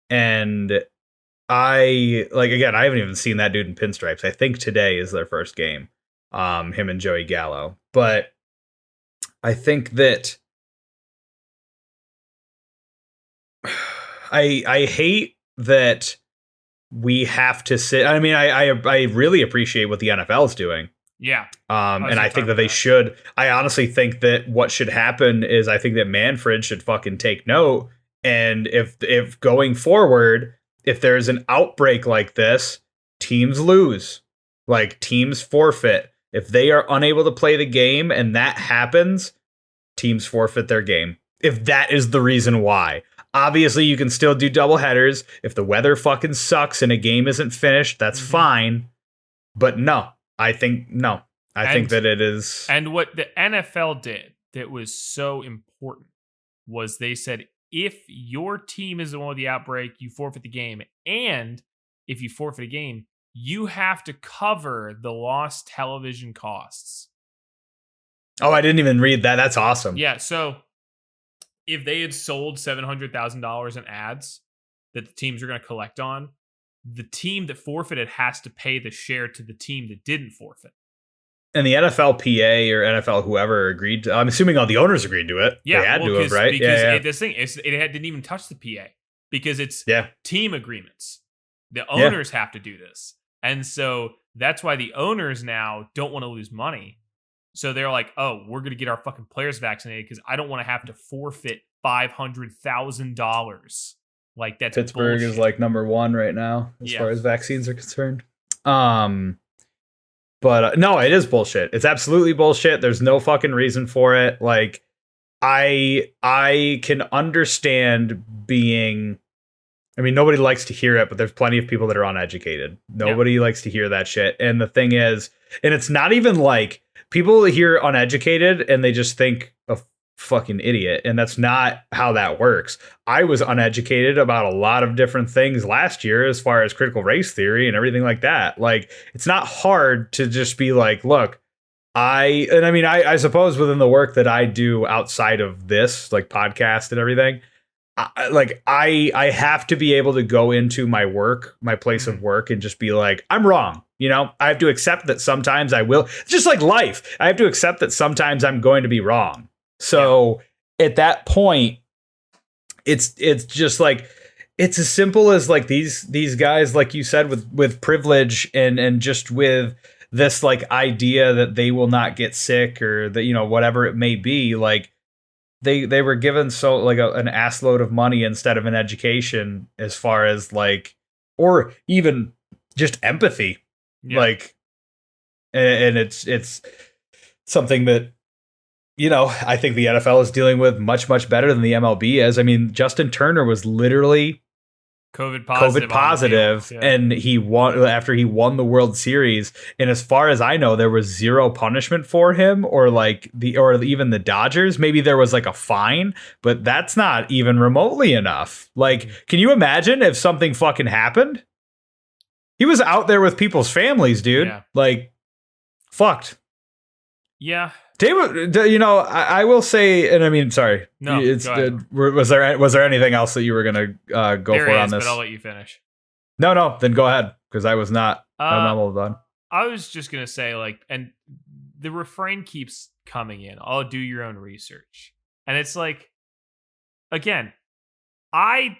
And I haven't even seen that dude in pinstripes. I think today is their first game, him and Joey Gallo. But I think that I hate that we have to sit. I mean, I really appreciate what the NFL is doing. Yeah. And I think that they should. I honestly think that what should happen is, I think that Manfred should fucking take note. And if going forward, if there's an outbreak like this, teams lose. Like, teams forfeit. If they are unable to play the game and that happens, teams forfeit their game. If that is the reason why. Obviously, you can still do double headers. If the weather fucking sucks and a game isn't finished, that's fine. But no, I think that it is. And what the NFL did that was so important was they said, if your team is the one with the outbreak, you forfeit the game. And if you forfeit a game, you have to cover the lost television costs. Oh, I didn't even read that. That's awesome. Yeah. So if they had sold $700,000 in ads that the teams are going to collect on, the team that forfeited has to pay the share to the team that didn't forfeit. And the NFLPA or NFL whoever agreed to, I'm assuming all the owners agreed to it. Yeah, they had to have, right? Because this thing, it didn't even touch the PA because it's team agreements. The owners have to do this. And so that's why the owners now don't want to lose money. So they're like, oh, we're going to get our fucking players vaccinated because I don't want to have to forfeit $500,000. Like, that's Pittsburgh bullshit. is like number one right now as far as vaccines are concerned. But no, it is bullshit. It's absolutely bullshit. There's no fucking reason for it. Like, I can understand being, I mean, nobody likes to hear it, but there's plenty of people that are uneducated. Nobody likes to hear that shit. And the thing is, and it's not even like people hear uneducated and they just think a fucking idiot. And that's not how that works. I was uneducated about a lot of different things last year as far as critical race theory and everything like that. Like, it's not hard to just be like, look, I suppose within the work that I do outside of this, like podcast and everything, I have to be able to go into my work, my place of work, and just be like, I'm wrong. You know, I have to accept that sometimes I will. It's just like life. I have to accept that sometimes I'm going to be wrong. So at that point, it's just like, it's as simple as like these guys, like you said, with privilege and just with this like idea that they will not get sick or that, you know, whatever it may be, like they were given so like an ass load of money instead of an education as far as like, or even just empathy. Like, and it's something that, you know, I think the NFL is dealing with much, much better than the MLB is. I mean, Justin Turner was literally COVID positive and he won after he won the World Series. And as far as I know, there was zero punishment for him or even the Dodgers. Maybe there was like a fine, but that's not even remotely enough. Like, can you imagine if something fucking happened? He was out there with people's families, dude. Yeah. Like, fucked. Yeah. David, you know, I will say, and I mean, sorry. No, was there anything else that you were gonna go there for is, on this? But I'll let you finish. No, then go ahead because I was not. I'm all done. I was just gonna say, like, and the refrain keeps coming in. I'll do your own research, and it's like, again, I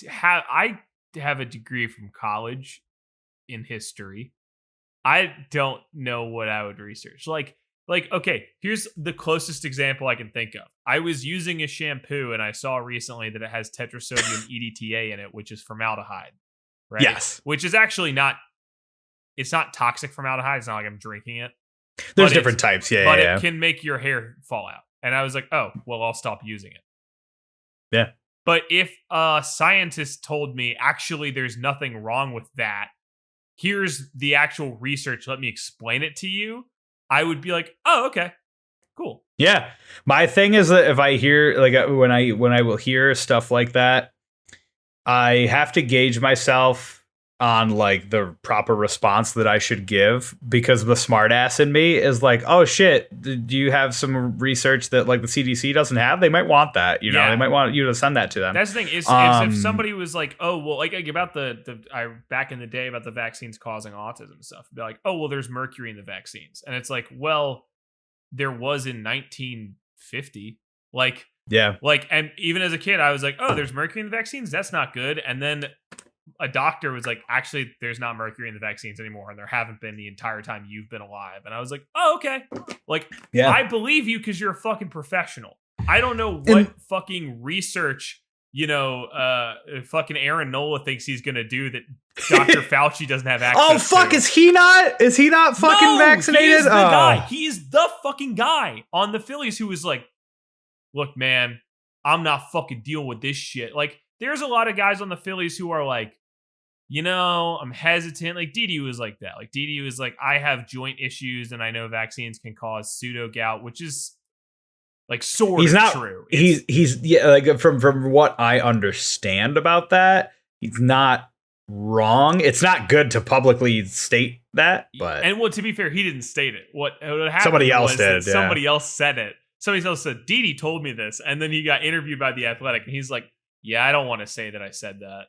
have a degree from college in history. I don't know what I would research. Like, okay, here's the closest example I can think of. I was using a shampoo and I saw recently that it has tetrasodium EDTA in it, which is formaldehyde, right? Yes. Which is actually it's not toxic formaldehyde. It's not like I'm drinking it. There's different types, but it can make your hair fall out. And I was like, oh, well, I'll stop using it. Yeah. But if a scientist told me, actually, there's nothing wrong with that, here's the actual research, let me explain it to you, I would be like, oh, okay, cool. Yeah. My thing is that if I hear, like, when I will hear stuff like that, I have to gauge myself on like the proper response that I should give, because the smartass in me is like, oh shit, do you have some research that like the CDC doesn't have? They might want that, you know, they might want you to send that to them. That's the thing is if somebody was like, oh, well, like about I back in the day about the vaccines causing autism and stuff, be like, oh, well, there's mercury in the vaccines. And it's like, well, there was in 1950, like, yeah, like, and even as a kid, I was like, oh, there's mercury in the vaccines. That's not good. And then a doctor was like, actually, there's not mercury in the vaccines anymore, and there haven't been the entire time you've been alive. And I was like, oh, okay. Like, yeah. I believe you because you're a fucking professional. I don't know what fucking research, you know, fucking Aaron Nola thinks he's going to do that Dr. Fauci doesn't have access to. Oh, fuck, is he not fucking vaccinated? He is the guy. He is the fucking guy on the Phillies who was like, look, man, I'm not fucking dealing with this shit. Like, there's a lot of guys on the Phillies who are like, you know, I'm hesitant. Like Didi was like that. Like Didi was like, I have joint issues and I know vaccines can cause pseudo gout, which is Like sort he's of not true. He's yeah, like from what I understand about that, he's not wrong. It's not good to publicly state that, but and well, to be fair, he didn't state it. What happened somebody else was did. that somebody else said it. Somebody else said, Didi told me this. And then he got interviewed by The Athletic. And he's like, yeah, I don't want to say that I said that.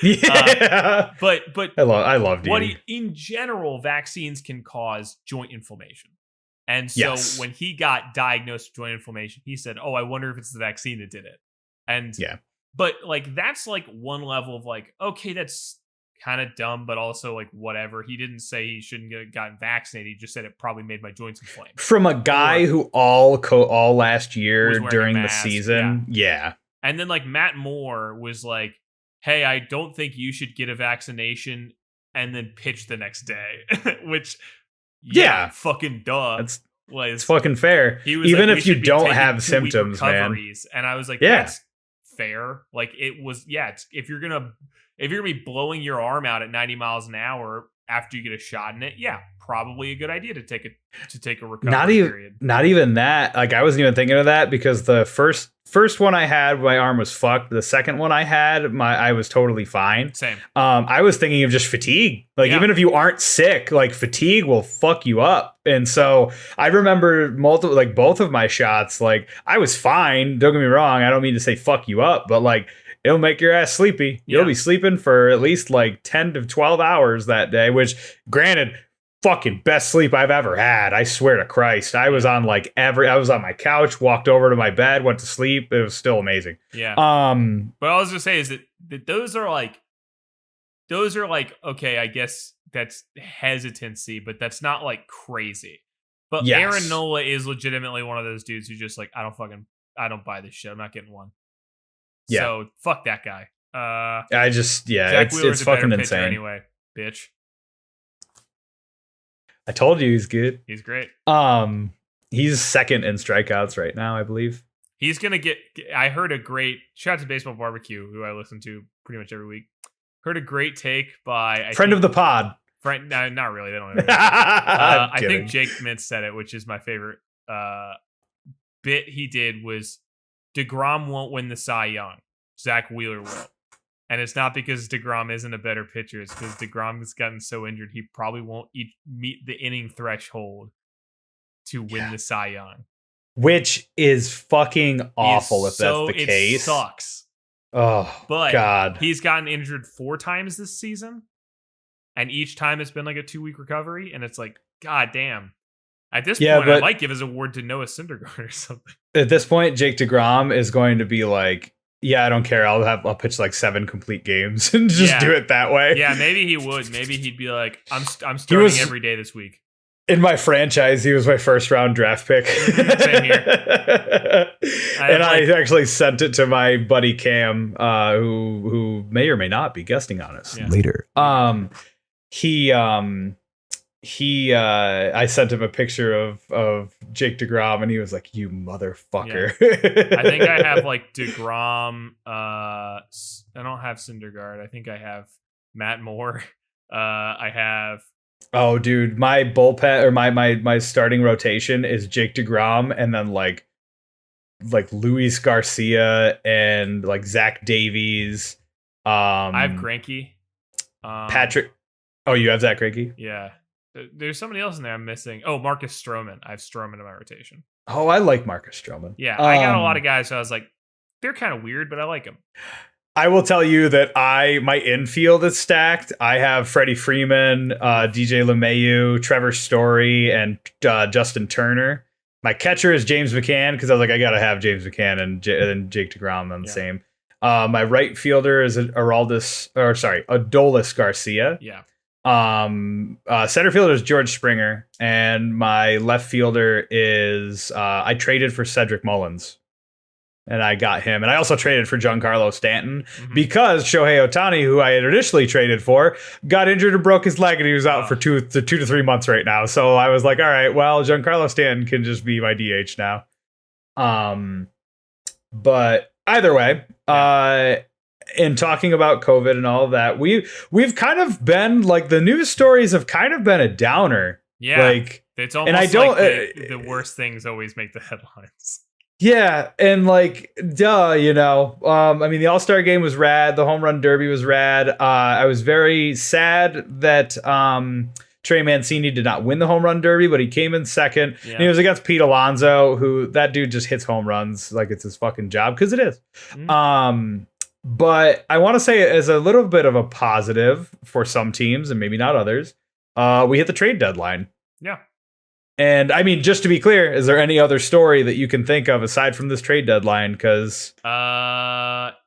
Yeah. But I love Didi. In general, vaccines can cause joint inflammation. And so when he got diagnosed with joint inflammation, he said, oh, I wonder if it's the vaccine that did it. And but like that's like one level of like, okay, that's kind of dumb, but also like whatever. He didn't say he shouldn't get gotten vaccinated. He just said it probably made my joints inflame. From a guy who all last year during the season, And then like Matt Moore was like, "Hey, I don't think you should get a vaccination," and then pitch the next day, which fucking duh. It's fucking fair. Even like, if you don't have symptoms, man. And I was like, that's fair. Like it was, if you're gonna be blowing your arm out at 90 miles an hour after you get a shot in it, probably a good idea to take a recovery period. Not even that. Like I wasn't even thinking of that because the first one I had, my arm was fucked. The second one I had, I was totally fine. Same. I was thinking of just fatigue. Like even if you aren't sick, like fatigue will fuck you up. And so I remember both of my shots. Like I was fine. Don't get me wrong. I don't mean to say fuck you up, but like it'll make your ass sleepy. You'll be sleeping for at least like 10 to 12 hours that day, which granted, fucking best sleep I've ever had. I swear to Christ. I was on I was on my couch, walked over to my bed, went to sleep. It was still amazing. Yeah. But all I was gonna say is that those are like, okay, I guess that's hesitancy, but that's not like crazy. But Aaron Nola is legitimately one of those dudes who's just like, I don't buy this shit. I'm not getting one. Yeah. So fuck that guy. It's fucking insane. Anyway, bitch. I told you he's good. He's great. He's second in strikeouts right now, I believe. He's gonna get. I heard a great shout out to Baseball Barbecue, who I listen to pretty much every week. Heard a great take by friend of the pod. No, not really. They don't. I think Jake Mintz said it, which is my favorite bit he did was DeGrom won't win the Cy Young. Zach Wheeler will. And it's not because DeGrom isn't a better pitcher. It's because DeGrom has gotten so injured, he probably won't meet the inning threshold to win the Cy Young. Which is fucking awful if that's the case. It sucks. Oh, but God. He's gotten injured 4 times this season. And each time it's been like a 2-week recovery. And it's like, God damn. At this point, I might give his award to Noah Syndergaard or something. At this point, Jake DeGrom is going to be like, I don't care. I'll pitch like 7 complete games and just do it that way. Yeah, maybe he would. Maybe he'd be like, I'm starting every day this week. In my franchise, he was my first round draft pick. Same here. I actually sent it to my buddy Cam, who may or may not be guesting on us later. I sent him a picture of Jake DeGrom, and he was like, "You motherfucker." Yeah. I think I have like DeGrom. I don't have Syndergaard. I think I have Matt Moore. I have. Oh, dude, my bullpen or my starting rotation is Jake DeGrom, and then like Luis Garcia and like Zach Davies. I have Greinke. Patrick. Oh, you have Zach Greinke? Yeah. There's somebody else in there I'm missing. Oh, Marcus Stroman. I have Stroman in my rotation. Oh, I like Marcus Stroman. Yeah, I got a lot of guys, so I was like, they're kind of weird, but I like them. I will tell you that my infield is stacked. I have Freddie Freeman, DJ LeMahieu, Trevor Story, and Justin Turner. My catcher is James McCann because I was like, I got to have James McCann and Jake DeGrom on the same. My right fielder is Adolis Garcia. Yeah. Center fielder is George Springer, and my left fielder is I traded for Cedric Mullins, and I got him, and I also traded for Giancarlo Stanton because Shohei Ohtani, who I had initially traded for, got injured and broke his leg, and he was out for 2 to 3 months right now. So I was like, all right, well, Giancarlo Stanton can just be my DH now. But either way, in talking about COVID and all of that, we've kind of been like the news stories have kind of been a downer. Yeah, like it's almost like the worst things always make the headlines. Yeah, and like, duh, you know. I mean, the All-Star game was rad. The home run derby was rad. I was very sad that Trey Mancini did not win the home run derby, but he came in second. Yeah. And he was against Pete Alonso, who that dude just hits home runs like it's his fucking job, because it is. But I want to say, as a little bit of a positive for some teams and maybe not others, we hit the trade deadline. Yeah. And I mean, just to be clear, is there any other story that you can think of aside from this trade deadline? Because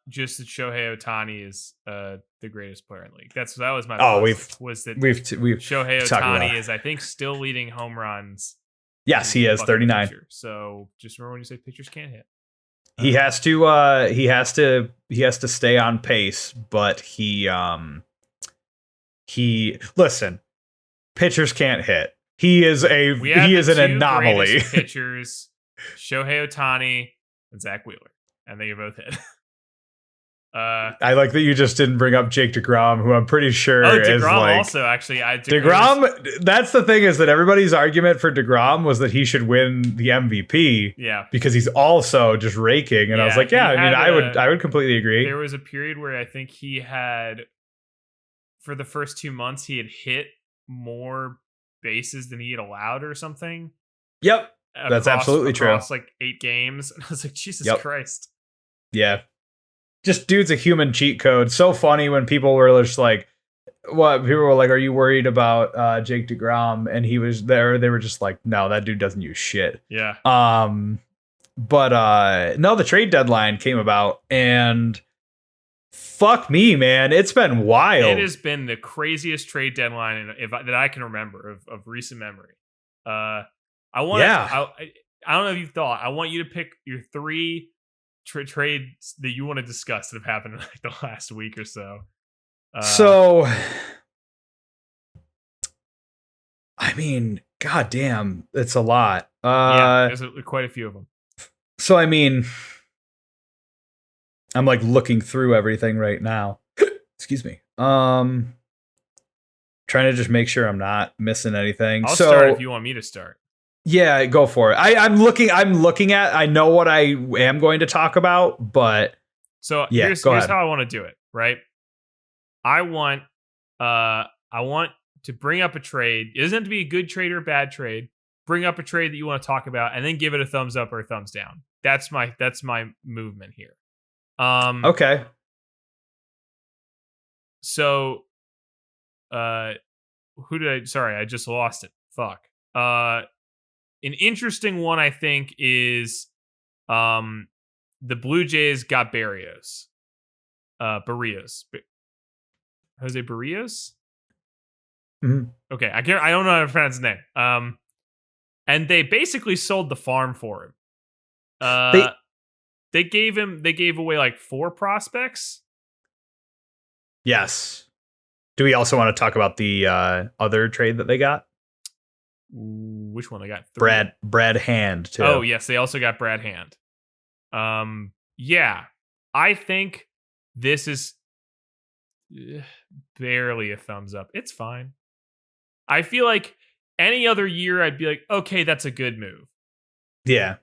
just that Shohei Ohtani is the greatest player in the league. That was my we've Shohei Ohtani is, I think, still leading home runs. Yes, he is 39. Pitcher. So just remember when you say pitchers can't hit. He has to stay on pace, but he listen, pitchers can't hit. He is an anomaly. Pitchers, Shohei Ohtani and Zach Wheeler, and they both hit. I like that you just didn't bring up Jake DeGrom, who I'm pretty sure is like also actually. DeGrom. That's the thing, is that everybody's argument for DeGrom was that he should win the MVP. Yeah, because he's also just raking. And I was like, yeah, I mean, I would completely agree. There was a period where I think he had, for the first 2 months, he had hit more bases than he had allowed or something. Yep, that's absolutely true. Across like 8 games, and I was like, Jesus Christ. Yeah, just dude's a human cheat code. So funny when people were just like, "What?" People were like, "Are you worried about Jake DeGrom?" And he was there. They were just like, "No, that dude doesn't use shit." Yeah. But no, the trade deadline came about, and fuck me, man, it's been wild. It has been the craziest trade deadline that I can remember of recent memory. I don't know if you've thought. I want you to pick your 3 trades that you want to discuss that have happened in like the last week or so. So, I mean, goddamn, it's a lot. There's quite a few of them. So, I mean, I'm like looking through everything right now. Excuse me. Trying to just make sure I'm not missing anything. I'll start if you want me to start. Yeah, go for it. I'm looking at, I know what I am going to talk about, but so here's how I want to do it, right? I want to bring up a trade. It doesn't have to be a good trade or a bad trade. Bring up a trade that you want to talk about and then give it a thumbs up or a thumbs down. That's my movement here. Okay. So sorry, I just lost it. Fuck. An interesting one, I think, is the Blue Jays got Barrios. Barrios. Jose Barrios? Mm-hmm. Okay, I don't know how to pronounce his name. And they basically sold the farm for him. They gave away like 4 prospects. Yes. Do we also want to talk about the other trade that they got? Which one? They got 3. Brad Hand too. Oh yes, they also got Brad Hand. Yeah, I think this is barely a thumbs up. It's fine. I feel like any other year I'd be like, okay, that's a good move. Yeah.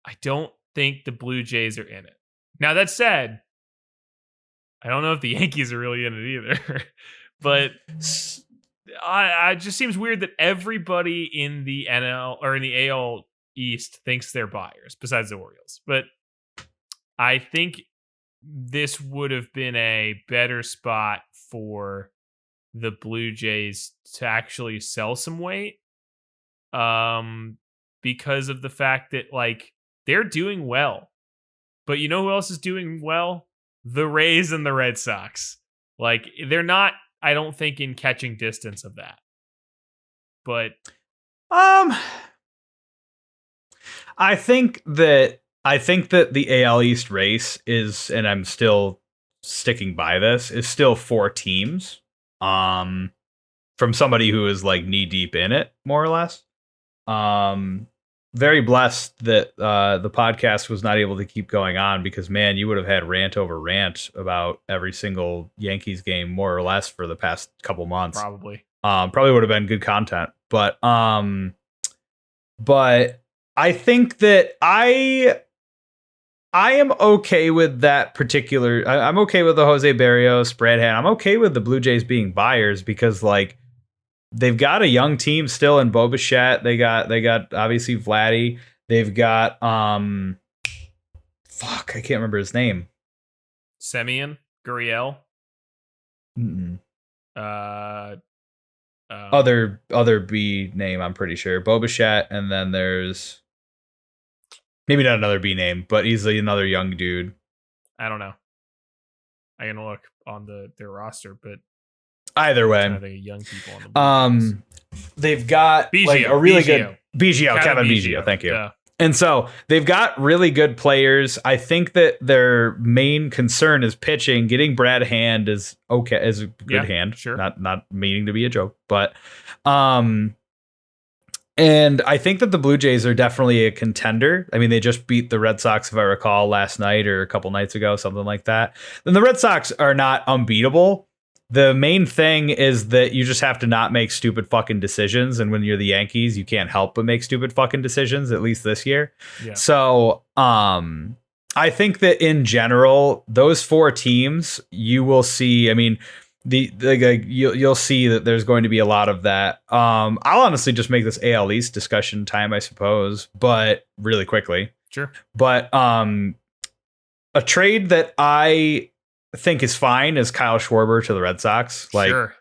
I don't think the Blue Jays are in it. Now, that said, I don't know if the Yankees are really in it either. But I just seems weird that everybody in the NL or in the AL East thinks they're buyers, besides the Orioles. But I think this would have been a better spot for the Blue Jays to actually sell some weight. Because of the fact that, like, they're doing well. But you know who else is doing well? The Rays and the Red Sox. Like, they're not, I don't think, in catching distance of that. But I think that the AL East race is, and I'm still sticking by this, is still 4 teams. From somebody who is like knee deep in it, more or less. Very blessed that the podcast was not able to keep going on, because, man, you would have had rant over rant about every single Yankees game, more or less, for the past couple months. Probably would have been good content. But I think that I am okay with that particular. I'm okay with the Jose Barrios, Brad Hand. I'm okay with the Blue Jays being buyers because like they've got a young team still in Bo Bichette. They got obviously Vladdy. They've got fuck, I can't remember his name. Semyon Gurriel. Other B name, I'm pretty sure. Bo Bichette, and then there's maybe not another B name, but easily another young dude. I don't know. I can look on their roster, but either way, young people on the they've got Biggio, like a really good Kevin Biggio. Thank you. Yeah. And so they've got really good players. I think that their main concern is pitching. Getting Brad Hand is okay, is a good hand. Sure. Not meaning to be a joke, but and I think that the Blue Jays are definitely a contender. I mean, they just beat the Red Sox, if I recall, last night or a couple nights ago, something like that. Then the Red Sox are not unbeatable. The main thing is that you just have to not make stupid fucking decisions. And when you're the Yankees, you can't help but make stupid fucking decisions, at least this year. Yeah. So I think that in general, those four teams, you will see, I mean, you'll see that there's going to be a lot of that. I'll honestly just make this AL East discussion time, I suppose, but really quickly. Sure. But a trade that I think is fine is Kyle Schwarber to the Red Sox. Like, sure.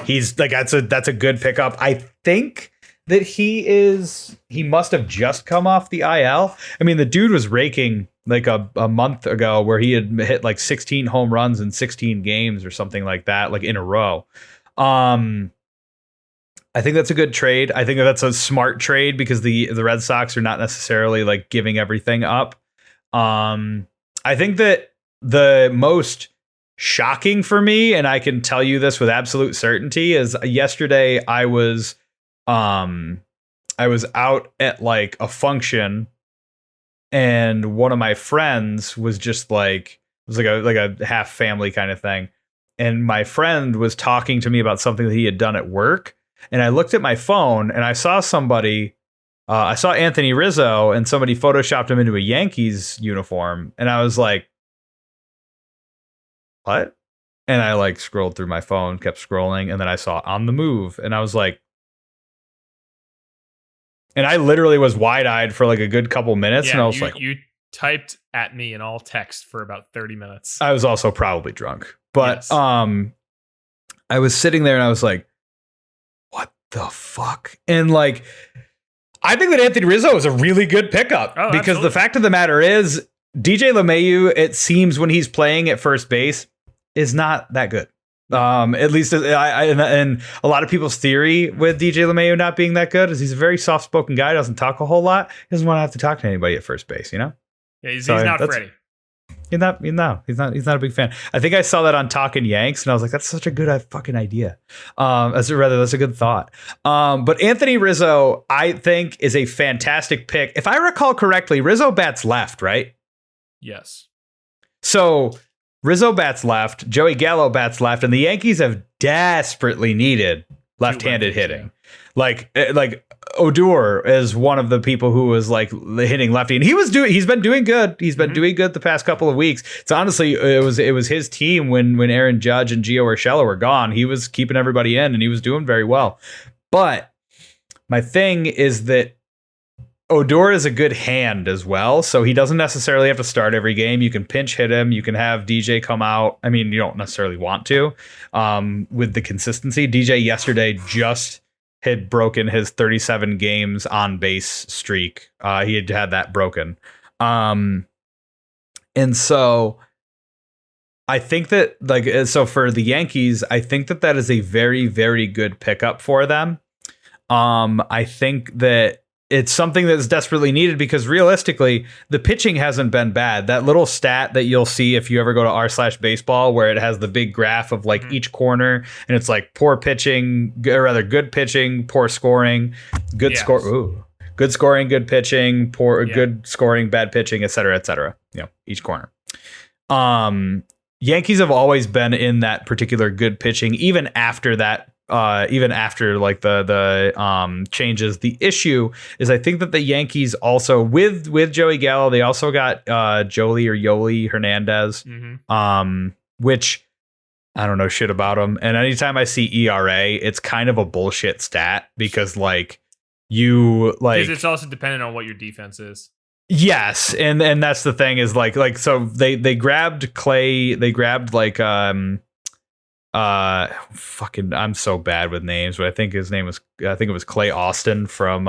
He's like, that's a good pickup. I think that he must have just come off the IL. I mean, the dude was raking like a month ago where he had hit like 16 home runs in 16 games or something like that, like in a row. I think that's a good trade. I think that's a smart trade because the Red Sox are not necessarily like giving everything up. I think that the most shocking for me, and I can tell you this with absolute certainty, is yesterday I was out at like a function, and one of my friends was just like, it was like a half family kind of thing, and my friend was talking to me about something that he had done at work, and I looked at my phone and I saw somebody. I saw Anthony Rizzo, and somebody photoshopped him into a Yankees uniform, and I was like, what? And I like scrolled through my phone, kept scrolling, and then I saw On the Move, and I was like, and I literally was wide-eyed for like a good couple minutes, and I was like, you typed at me in all text for about 30 minutes. I was also probably drunk, but yes. I was sitting there and I was like, what the fuck? And like, I think that Anthony Rizzo is a really good pickup because absolutely. The fact of the matter is, DJ LeMahieu, it seems when he's playing at first base, is not that good. At least and a lot of people's theory with DJ LeMahieu not being that good is he's a very soft-spoken guy, doesn't talk a whole lot, he doesn't want to have to talk to anybody at first base, you know? Yeah, he's not Freddie. He's not a big fan. I think I saw that on Talkin' Yanks, and I was like, that's such a good fucking idea. That's a good thought. But Anthony Rizzo, I think, is a fantastic pick. If I recall correctly, Rizzo bats left, right? Yes. So Rizzo bats left, Joey Gallo bats left, and the Yankees have desperately needed left-handed hitting. Yeah. Like Odor is one of the people who was like hitting lefty, and he's been doing good. He's been doing good the past couple of weeks. It's honestly, it was his team when Aaron Judge and Gio Urshela were gone. He was keeping everybody in, and he was doing very well. But my thing is that Odor is a good hand as well, so he doesn't necessarily have to start every game. You can pinch hit him. You can have DJ come out. I mean, you don't necessarily want to with the consistency. DJ yesterday just had broken his 37 games on base streak. He had that broken. And so I think that so for the Yankees, I think that is a very, very good pickup for them. I think that it's something that's desperately needed because realistically, the pitching hasn't been bad. That little stat that you'll see if you ever go to r/baseball, where it has the big graph of like each corner, and it's like poor pitching, or rather good pitching, poor scoring, good scoring, good pitching, good scoring, bad pitching, et cetera, each corner. Yankees have always been in that particular good pitching, even after that even after like the changes. The issue is I think that the Yankees also with Joey Gallo, they also got Yoli Hernandez, which I don't know shit about him. And anytime I see ERA, it's kind of a bullshit stat because like because it's also dependent on what your defense is. Yes, and that's the thing is like so they grabbed Clay, they grabbed like fucking I'm so bad with names, but I think it was Clay Austin from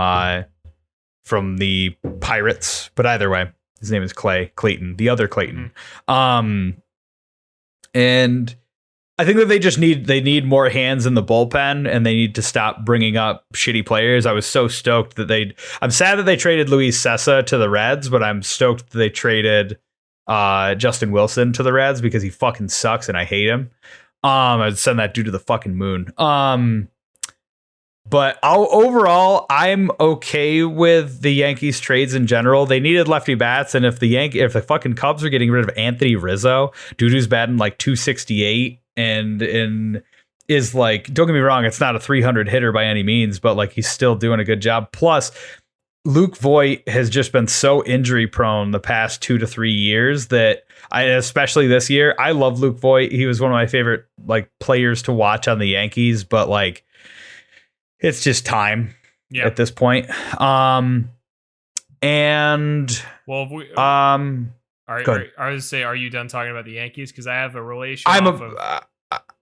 the Pirates, but either way, his name is Clayton, the other Clayton. And I think that they need more hands in the bullpen, and they need to stop bringing up shitty players. I was so stoked that I'm sad that they traded Luis Sessa to the Reds, but I'm stoked that they traded Justin Wilson to the Reds because he fucking sucks and I hate him. I'd send that dude to the fucking moon. But overall, I'm okay with the Yankees trades in general. They needed lefty bats, and if the fucking Cubs are getting rid of Anthony Rizzo, dude who's batting like 268 and is like, don't get me wrong, it's not a 300 hitter by any means, but like he's still doing a good job. Plus, Luke Voit has just been so injury prone the past 2 to 3 years that especially this year, I love Luke Voit. He was one of my favorite like players to watch on the Yankees, but like it's just time at this point. And well, are you done talking about the Yankees? Because I have a relation.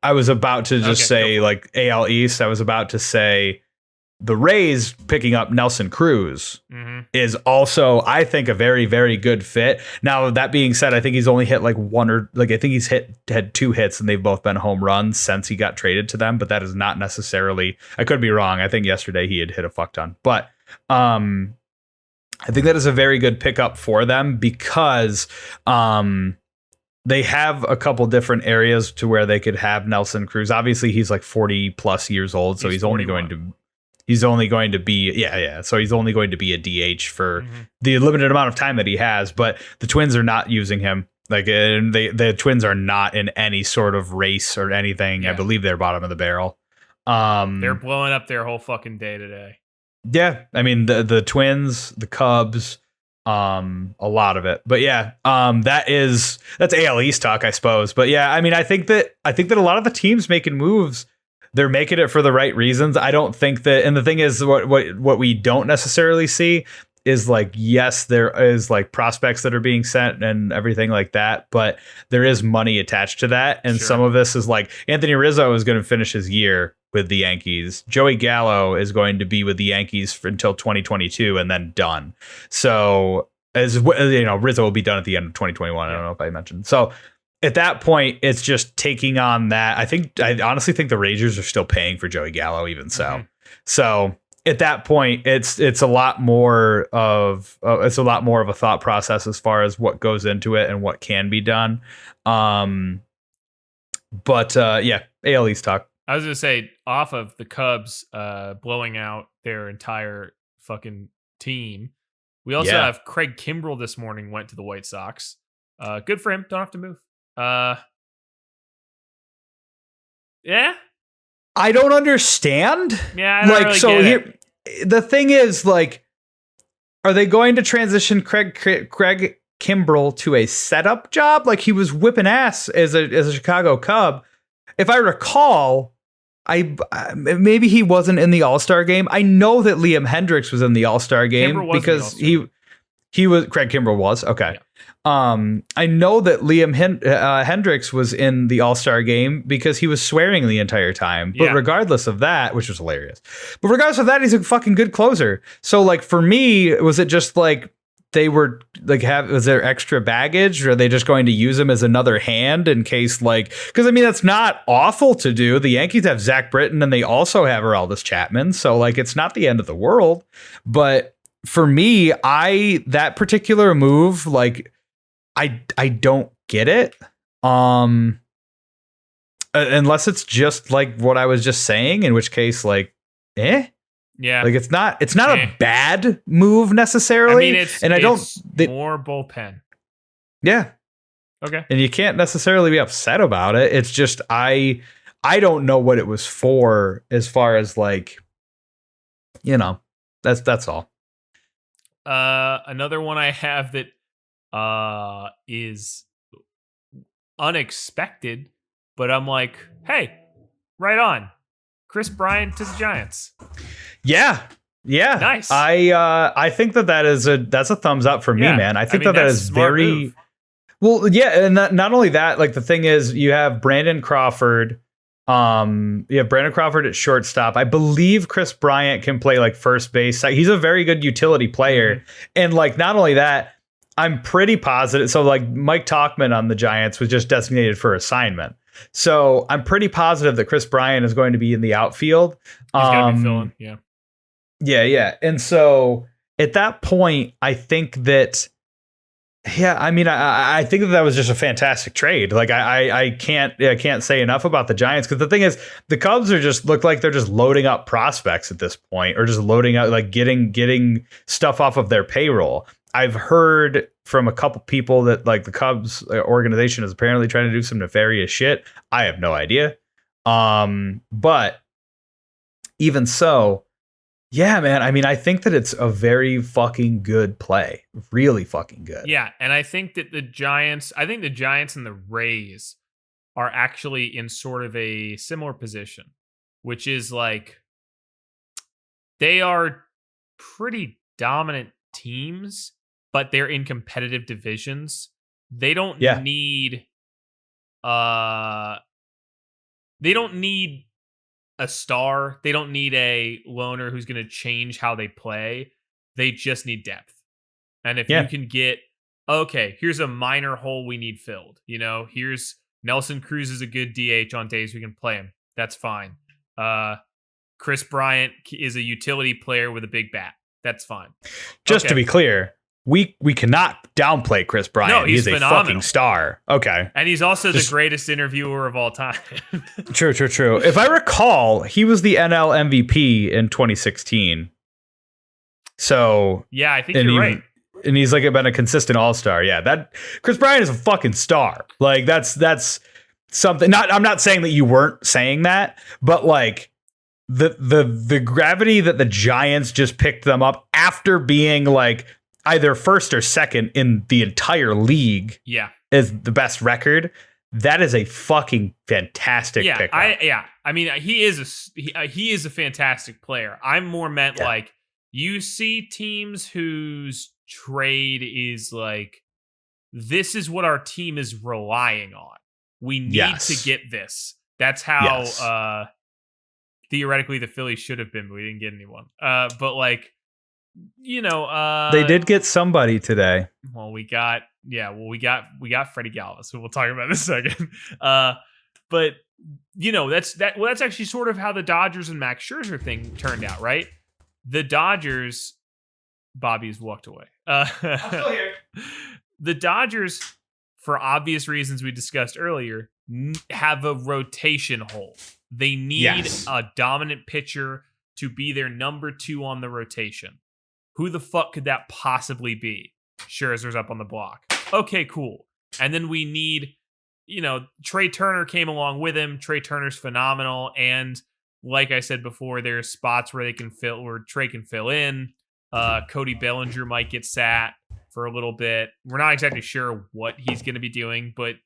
I was about to just say like AL East. I was about to say the Rays picking up Nelson Cruz is also, I think, a very, very good fit. Now, that being said, I think he's only hit like I think he's had 2 hits and they've both been home runs since he got traded to them. But that is not necessarily, I could be wrong. I think yesterday he had hit a fuck ton. But I think that is a very good pickup for them because they have a couple different areas to where they could have Nelson Cruz. Obviously, he's like 40 plus years old, so he's only going to be So he's only going to be a DH for the limited amount of time that he has. But the Twins are not using him. Like the Twins are not in any sort of race or anything. Yeah. I believe they're bottom of the barrel. They're blowing up their whole fucking day today. Yeah, I mean the Twins, the Cubs, a lot of it. But yeah, that's AL East talk, I suppose. But yeah, I mean, I think that a lot of the teams making moves, they're making it for the right reasons. I don't think that, and the thing is, what we don't necessarily see is like, yes, there is like prospects that are being sent and everything like that, but there is money attached to that. And some of this is like Anthony Rizzo is going to finish his year with the Yankees. Joey Gallo is going to be with the Yankees until 2022 and then done. So as you know, Rizzo will be done at the end of 2021. I don't know if I mentioned. So at that point, it's just taking on that. I honestly think the Rangers are still paying for Joey Gallo, even so. So at that point, it's a lot more of a thought process as far as what goes into it and what can be done. But yeah, AL East talk. I was gonna say, off of the Cubs blowing out their entire fucking team, we also have Craig Kimbrell this morning went to the White Sox. Good for him. Don't have to move. Yeah. I don't understand. Yeah, I don't really get it. The thing is, like, are they going to transition Craig Kimbrell to a setup job? Like, he was whipping ass as a Chicago Cub. If I recall, maybe he wasn't in the All-Star game. I know that Liam Hendricks was in the All-Star game because Craig Kimbrell was. Okay. Yeah. I know that Liam Hendricks was in the All-Star game because he was swearing the entire time. But regardless of that, which was hilarious, but regardless of that, he's a fucking good closer. So like for me, was it just like they were like, was there extra baggage, or are they just going to use him as another hand in case, like, because I mean, that's not awful to do. The Yankees have Zach Britton and they also have Aroldis Chapman. So like, it's not the end of the world. But for me, that particular move, like, I don't get it. Unless it's just like what I was just saying, in which case, like, Yeah. Like it's not a bad move necessarily. I mean, more bullpen. Yeah. Okay. And you can't necessarily be upset about it. It's just I I don't know what it was for as far as like, that's all. Another one I have that is unexpected, but I'm like, hey, right on. Chris Bryant to the Giants. Yeah. Nice. I think that's a thumbs up for me, man. I think that is very move. Well, yeah, and not only that, like the thing is you have Brandon Crawford. You have Brandon Crawford at shortstop. I believe Chris Bryant can play like first base. He's a very good utility player. And like not only that, I'm pretty positive. So like Mike Tauchman on the Giants was just designated for assignment. So I'm pretty positive that Chris Bryant is going to be in the outfield. He's going to be filling, Yeah. And so at that point, I think that, I mean, I think that was just a fantastic trade. Like I can't say enough about the Giants, because the thing is, the Cubs look like they're just loading up prospects at this point, or just loading out, like getting stuff off of their payroll. I've heard from a couple people that like the Cubs organization is apparently trying to do some nefarious shit. I have no idea. But even so, yeah, man. I mean, I think that it's a very fucking good play. Really fucking good. Yeah, and I think that the Giants and the Rays are actually in sort of a similar position, which is like they are pretty dominant teams, but they're in competitive divisions. They don't need a star. They don't need a loner who's going to change how they play. They just need depth. And if you can get, okay, here's a minor hole we need filled. Here's Nelson Cruz is a good DH on days we can play him. That's fine. Chris Bryant is a utility player with a big bat. That's fine. Just to be clear, we cannot downplay Chris Bryant. No, he's a phenomenal. Fucking star. Okay. And he's also the greatest interviewer of all time. True. If I recall, he was the NL MVP in 2016. So yeah, I think you're right. And he's like been a consistent all-star. Yeah, that Chris Bryant is a fucking star. Like that's something. I'm not saying that you weren't saying that, but like the gravity that the Giants just picked them up after being like either first or second in the entire league, is the best record. That is a fucking fantastic pickup. I mean, he is a fantastic player. I'm more meant like you see teams whose trade is like, this is what our team is relying on. We need to get this. That's how theoretically the Phillies should have been, but we didn't get anyone. But like, they did get somebody today. Well, we got Freddie Galvis, so we'll talk about in a second. But that's actually sort of how the Dodgers and Max Scherzer thing turned out, right? The Dodgers, Bobby's walked away. I'm still here. The Dodgers, for obvious reasons we discussed earlier, have a rotation hole. They need a dominant pitcher to be their number 2 on the rotation. Who the fuck could that possibly be? Scherzer's up on the block. Okay, cool. And then we need, Trey Turner came along with him. Trey Turner's phenomenal. And like I said before, there's spots where Trey can fill in. Cody Bellinger might get sat for a little bit. We're not exactly sure what he's going to be doing, but,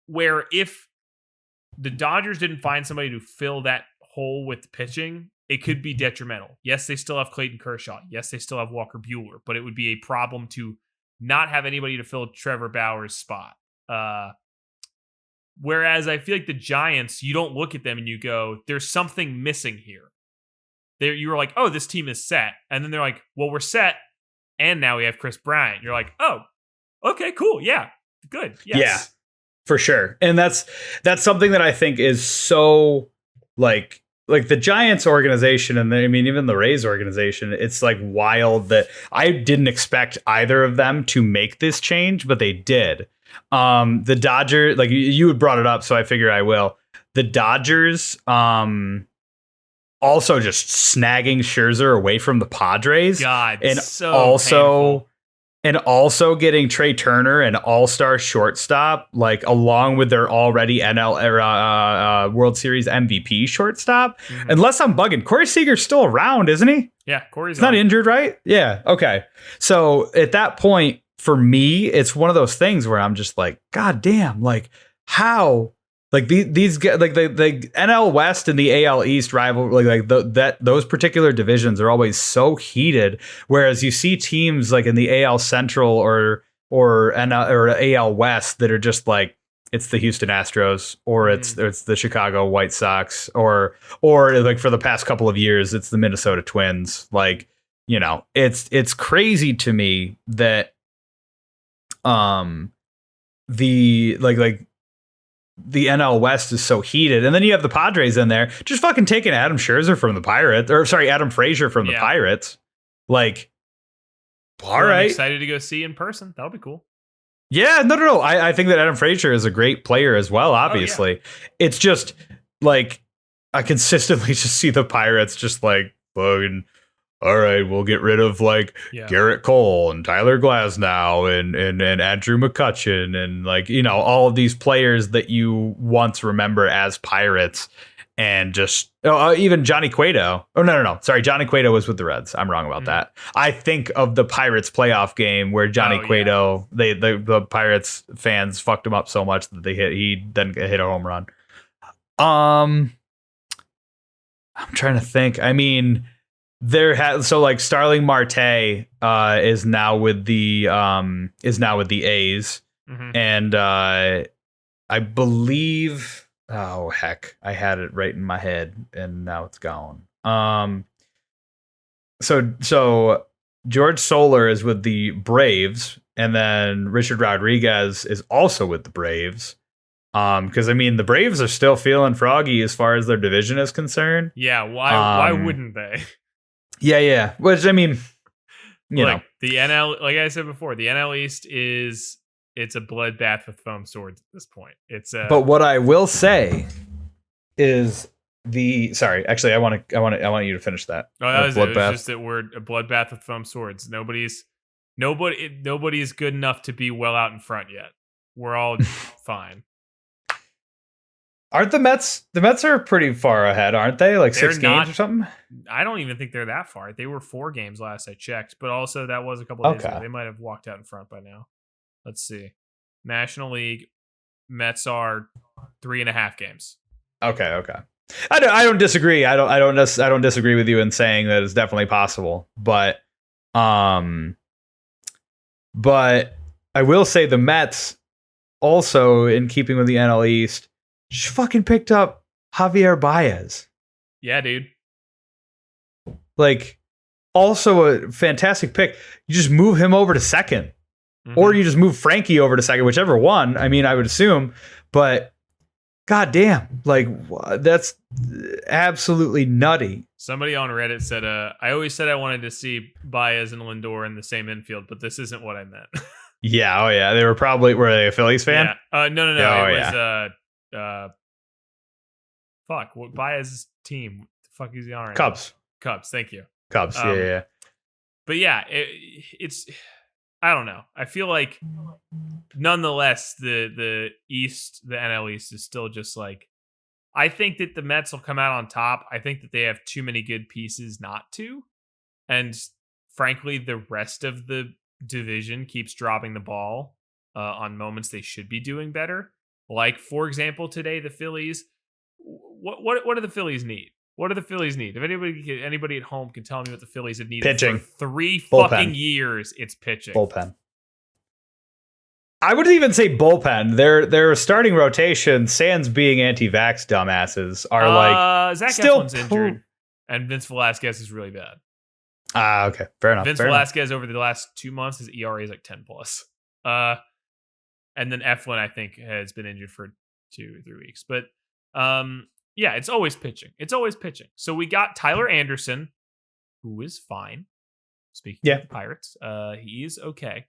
where if the Dodgers didn't find somebody to fill that hole with pitching, it could be detrimental. Yes, they still have Clayton Kershaw. Yes, they still have Walker Buehler, but it would be a problem to not have anybody to fill Trevor Bauer's spot. Whereas I feel like the Giants, you don't look at them and you go, there's something missing here. You were like, oh, this team is set. And then they're like, well, we're set. And now we have Chris Bryant. You're like, oh, okay, cool. Yeah, good. Yes. Yeah, for sure. And that's something that I think is so like the Giants organization, and even the Rays organization, it's like wild that I didn't expect either of them to make this change, but they did. The Dodgers, like you had brought it up, so I figure I will. The Dodgers, also just snagging Scherzer away from the Padres. God, and so also painful. and also getting Trey Turner, an all-star shortstop, like along with their already World Series MVP shortstop. Unless I'm bugging, Corey Seager's still around, isn't he? Yeah, Corey's not injured, right? Yeah. Okay. So at that point, for me, it's one of those things where I'm just like, God damn, like how, like these guys, like the NL West and the AL East rivalry, those particular divisions are always so heated. Whereas you see teams like in the AL Central or AL West that are just like, it's the Houston Astros or it's the Chicago White Sox or like for the past couple of years, it's the Minnesota Twins. Like, you know, it's crazy to me that the NL West is so heated, and then you have the Padres in there just fucking taking Adam Frazier from the Pirates. Like, all right, I'm excited to go see in person. That'll be cool. Yeah, no. I think that Adam Frazier is a great player as well. Obviously, It's just like I consistently just see the Pirates just like fucking. All right, we'll get rid of like Garrett Cole and Tyler Glasnow and Andrew McCutchen and like, you know, all of these players that you once remember as Pirates, and just even Johnny Cueto. Oh, no. Sorry, Johnny Cueto was with the Reds. I'm wrong about that. I think of the Pirates playoff game where Johnny Cueto, the Pirates fans fucked him up so much that he then hit a home run. I'm trying to think. I mean, Starling Marte is now with the A's, and I believe, oh heck, I had it right in my head and now it's gone. So George Soler is with the Braves, and then Richard Rodriguez is also with the Braves. Because I mean, the Braves are still feeling froggy as far as their division is concerned. Yeah, why wouldn't they? Yeah. Which, I mean, you know, the NL, like I said before, the NL East it's a bloodbath with foam swords at this point. But what I will say is sorry, actually, I want you to finish that. Oh, that was it. It was just that we're a bloodbath with foam swords. Nobody's good enough to be well out in front yet. We're all fine. Aren't the Mets? The Mets are pretty far ahead, aren't they? Like they're 6 games or something? I don't even think they're that far. They were 4 games last I checked, but also that was a couple of days ago. They might have walked out in front by now. Let's see. National League, Mets are 3.5 games. Okay. I don't disagree. I don't disagree with you in saying that it's definitely possible. But I will say the Mets also, in keeping with the NL East, just fucking picked up Javier Baez. Yeah, dude. Like, also a fantastic pick. You just move him over to second. Or you just move Frankie over to second, whichever one. I mean, I would assume. But, goddamn, like, that's absolutely nutty. Somebody on Reddit said, I always said I wanted to see Baez and Lindor in the same infield, but this isn't what I meant. Yeah, they were they a Phillies fan? Yeah. No. It was fuck, what Baez's team? What the fuck is he on right Cubs. now? Cubs, thank you. Cubs, yeah. But yeah, it's I don't know. I feel like nonetheless the East, the NL East is still just like, I think that the Mets will come out on top. I think that they have too many good pieces not to. And frankly, the rest of the division keeps dropping the ball on moments they should be doing better. Like, for example, today, the Phillies. What do the Phillies need? What do the Phillies need? If anybody at home can tell me what the Phillies have needed pitching for 3 fucking years, it's pitching. Bullpen. I would even say bullpen. Their starting rotation, sans being anti-vax dumbasses, are like Zach still Eflin's injured, and Vince Velasquez is really bad. Okay, fair enough. Vince Velasquez over the last 2 months, his ERA is like 10 plus. And then Eflin, I think, has been injured for 2 or 3 weeks. But yeah, it's always pitching. So we got Tyler Anderson, who is fine. Speaking of the Pirates, he is okay.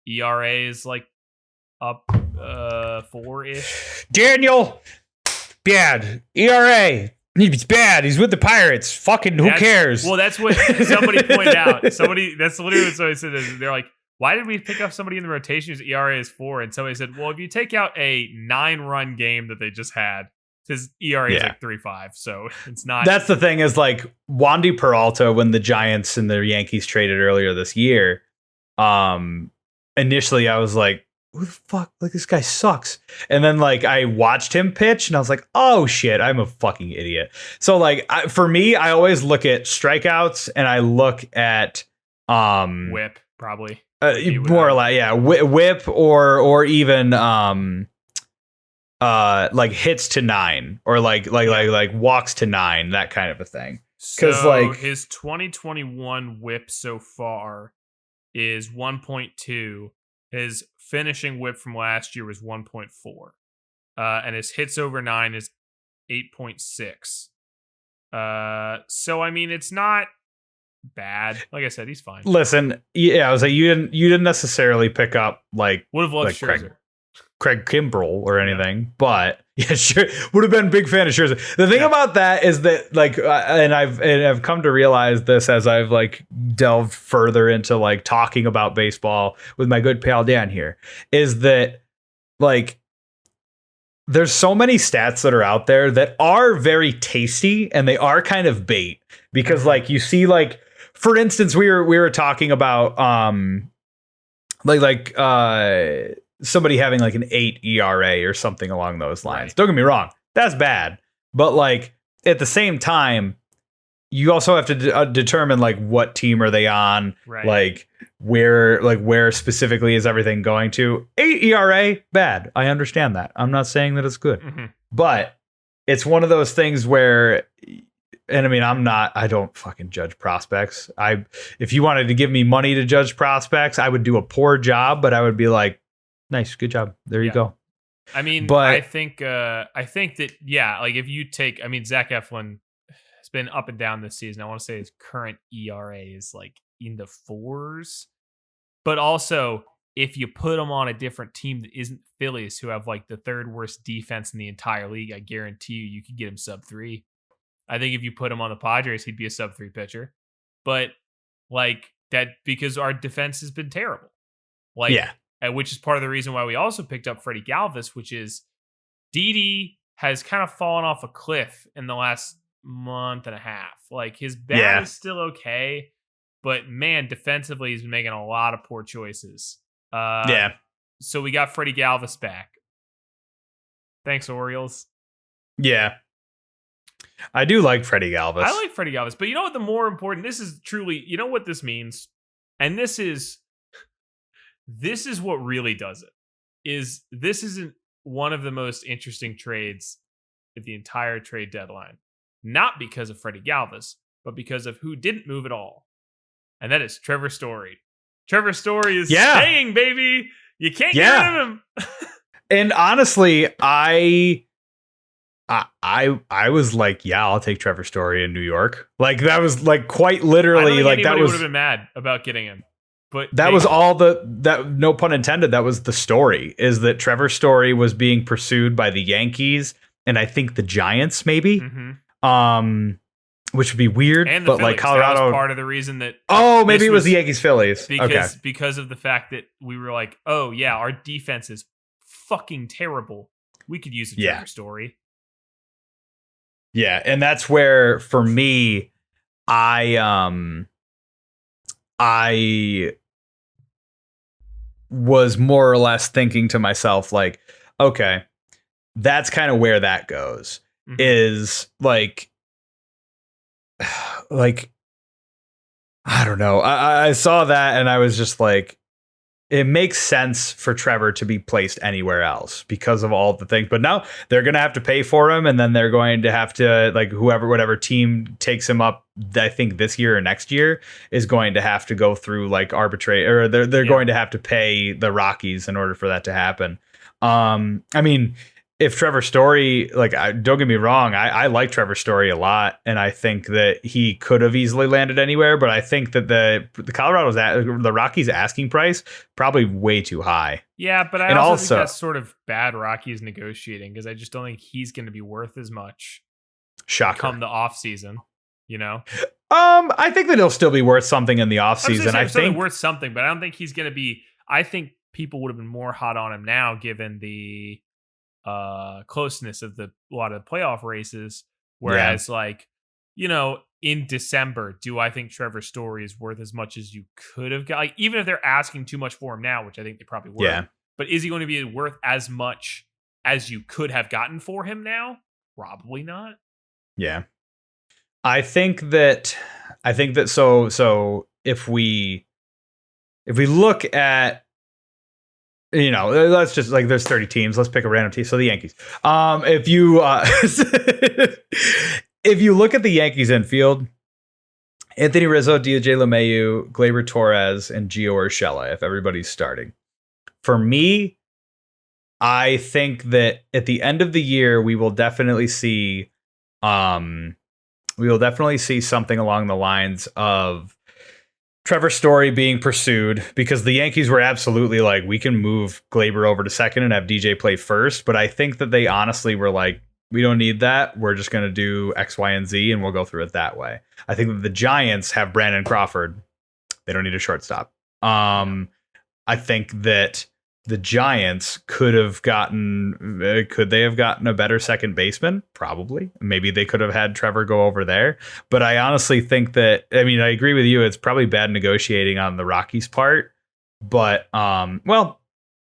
ERA is like up 4-ish. Daniel, bad. ERA He's bad. He's with the Pirates. Fucking who cares? Well, that's what somebody pointed out. That's literally what somebody said. They're like, why did we pick up somebody in the rotation whose ERA is 4? And somebody said, well, if you take out a 9-run game that they just had, his ERA is like 3.5. So it's not. That's the thing is like Wandy Peralta, when the Giants and the Yankees traded earlier this year, initially I was like, who the fuck? Like, this guy sucks. And then like I watched him pitch and I was like, oh shit, I'm a fucking idiot. So like for me, I always look at strikeouts and I look at whip probably. More or less, yeah. Whip or even like hits to 9 or like walks to 9, that kind of a thing. Because so like his 2021 whip so far is 1.2. His finishing whip from last year was 1.4, and his hits over 9 is 8.6. So I mean, it's not bad. Like I said, he's fine. Listen, yeah, I was like, you didn't necessarily pick up like would have loved like Scherzer. Craig Kimbrell or anything, but yeah, sure, would have been a big fan of Scherzer. The thing about that is that like, and I've come to realize this as I've like delved further into like talking about baseball with my good pal Dan here, is that like there's so many stats that are out there that are very tasty and they are kind of bait because like you see like, for instance, we were talking about somebody having like an 8 ERA or something along those lines. Right. Don't get me wrong, that's bad. But like at the same time, you also have to determine like what team are they on, right. like where specifically is everything going to. 8 ERA, bad. I understand that. I'm not saying that it's good, but it's one of those things where, and I mean, I don't fucking judge prospects. If you wanted to give me money to judge prospects, I would do a poor job, but I would be like, nice, good job. There you go. I mean, but I think that, yeah, like if you take, I mean, Zach Eflin has been up and down this season. I want to say his current ERA is like in the 4s, but also if you put him on a different team that isn't Phillies, who have like the 3rd worst defense in the entire league, I guarantee you could get him sub 3. I think if you put him on the Padres, he'd be a sub 3 pitcher, but like that because our defense has been terrible. Like, yeah. Which is part of the reason why we also picked up Freddie Galvis, which is Didi has kind of fallen off a cliff in the last month and a half. Like his bat is still okay, but man, defensively he's been making a lot of poor choices. So we got Freddie Galvis back. Thanks, Orioles. Yeah. I do like Freddie Galvis. I like Freddie Galvis, but you know what? The more important, this is truly, you know what this means, and this is what really does it. This isn't one of the most interesting trades at the entire trade deadline, not because of Freddie Galvis, but because of who didn't move at all, and that is Trevor Story. Trevor Story is staying, baby. You can't get rid of him. And honestly, I was like, yeah, I'll take Trevor Story in New York. Like that was like quite literally like that was. Would have been mad about getting him, but that was all that. No pun intended. That was the story. Is that Trevor Story was being pursued by the Yankees and I think the Giants, maybe. Which would be weird. And but Phillies. Like Colorado, that was part of the reason that. Oh, maybe it was the Yankees Phillies. Because of the fact that we were like, oh yeah, our defense is fucking terrible. We could use a Trevor Story. Yeah, and that's where for me, I was more or less thinking to myself like, okay, that's kind of where that goes. Is like I don't know. I saw that and I was just like, it makes sense for Trevor to be placed anywhere else because of all the things. But now they're going to have to pay for him. And then they're going to have to, like, whatever team takes him up, I think this year or next year, is going to have to go through like arbitrate, or they're going to have to pay the Rockies in order for that to happen. I mean, if Trevor Story, like, don't get me wrong, I like Trevor Story a lot, and I think that he could have easily landed anywhere. But I think that the Rockies' asking price probably way too high. Yeah, but I also think that's sort of bad Rockies negotiating because I just don't think he's going to be worth as much. Shocker. come the off season. I think that he'll still be worth something in the offseason. I think worth something, but I don't think he's going to be. I think people would have been more hot on him now, given the closeness of a lot of the playoff races. Whereas, in December, do I think Trevor Story is worth as much as you could have got? Like, even if they're asking too much for him now, which I think they probably were. Yeah. But is he going to be worth as much as you could have gotten for him now? Probably not. Yeah. I think that so if we look at, let's just there's 30 teams. Let's pick a random team. So the Yankees. If you if you look at the Yankees infield, Anthony Rizzo, DJ LeMahieu, Gleyber Torres, and Gio Urshela, if everybody's starting. For me, I think that at the end of the year, we will definitely see something along the lines of Trevor Story being pursued, because the Yankees were absolutely like, we can move Gleyber over to second and have DJ play first. But I think that they honestly were like, we don't need that. We're just going to do X, Y, and Z, and we'll go through it that way. I think that the Giants have Brandon Crawford. They don't need a shortstop. I think that the Giants could they have gotten a better second baseman? Probably. Maybe they could have had Trevor go over there. But I honestly think that, I agree with you. It's probably bad negotiating on the Rockies' part. But,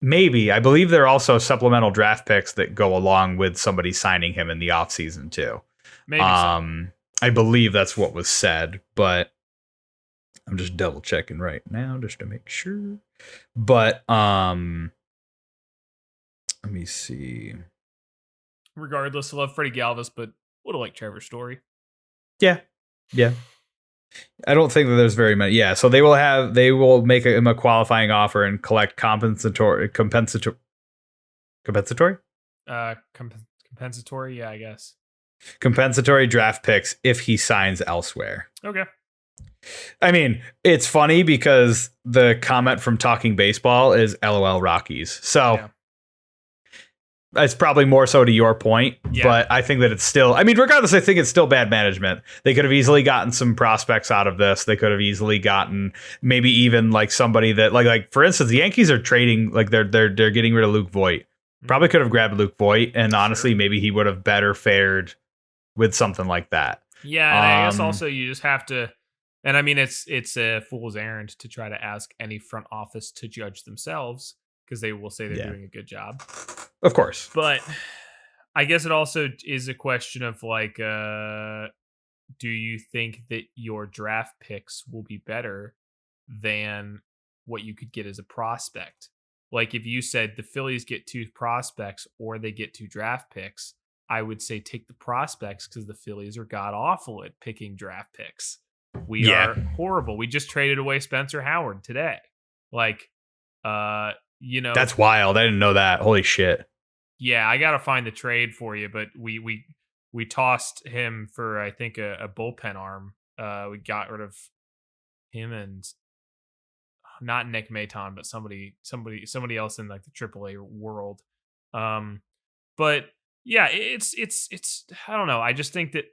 maybe. I believe there are also supplemental draft picks that go along with somebody signing him in the offseason too. Maybe so. I believe that's what was said, but I'm just double checking right now just to make sure. But let me see. Regardless, I love Freddie Galvis, but would have liked Trevor's Story. Yeah. I don't think that there's very many. Yeah, so they will make him a qualifying offer and collect compensatory. Yeah, I guess. Compensatory draft picks if he signs elsewhere. Okay. It's funny because the comment from Talking Baseball is LOL Rockies. So yeah. It's probably more so to your point, but I think that it's still, regardless, I think it's still bad management. They could have easily gotten some prospects out of this. They could have easily gotten maybe even somebody that like for instance, the Yankees are trading, they're getting rid of Luke Voit. Probably could have grabbed Luke Voit, and honestly, maybe he would have better fared with something like that. Yeah, and I guess also you just have to, and it's a fool's errand to try to ask any front office to judge themselves, because they will say they're doing a good job. Of course. But I guess it also is a question of do you think that your draft picks will be better than what you could get as a prospect? Like if you said the Phillies get 2 prospects or they get 2 draft picks, I would say take the prospects, because the Phillies are god awful at picking draft picks. We are horrible. We just traded away Spencer Howard today. That's wild. I didn't know that. Holy shit. Yeah, I gotta find the trade for you, but we tossed him for, I think, a bullpen arm. We got rid of him and not Nick Maton, but somebody else in the AAA world. But yeah, it's I don't know. I just think that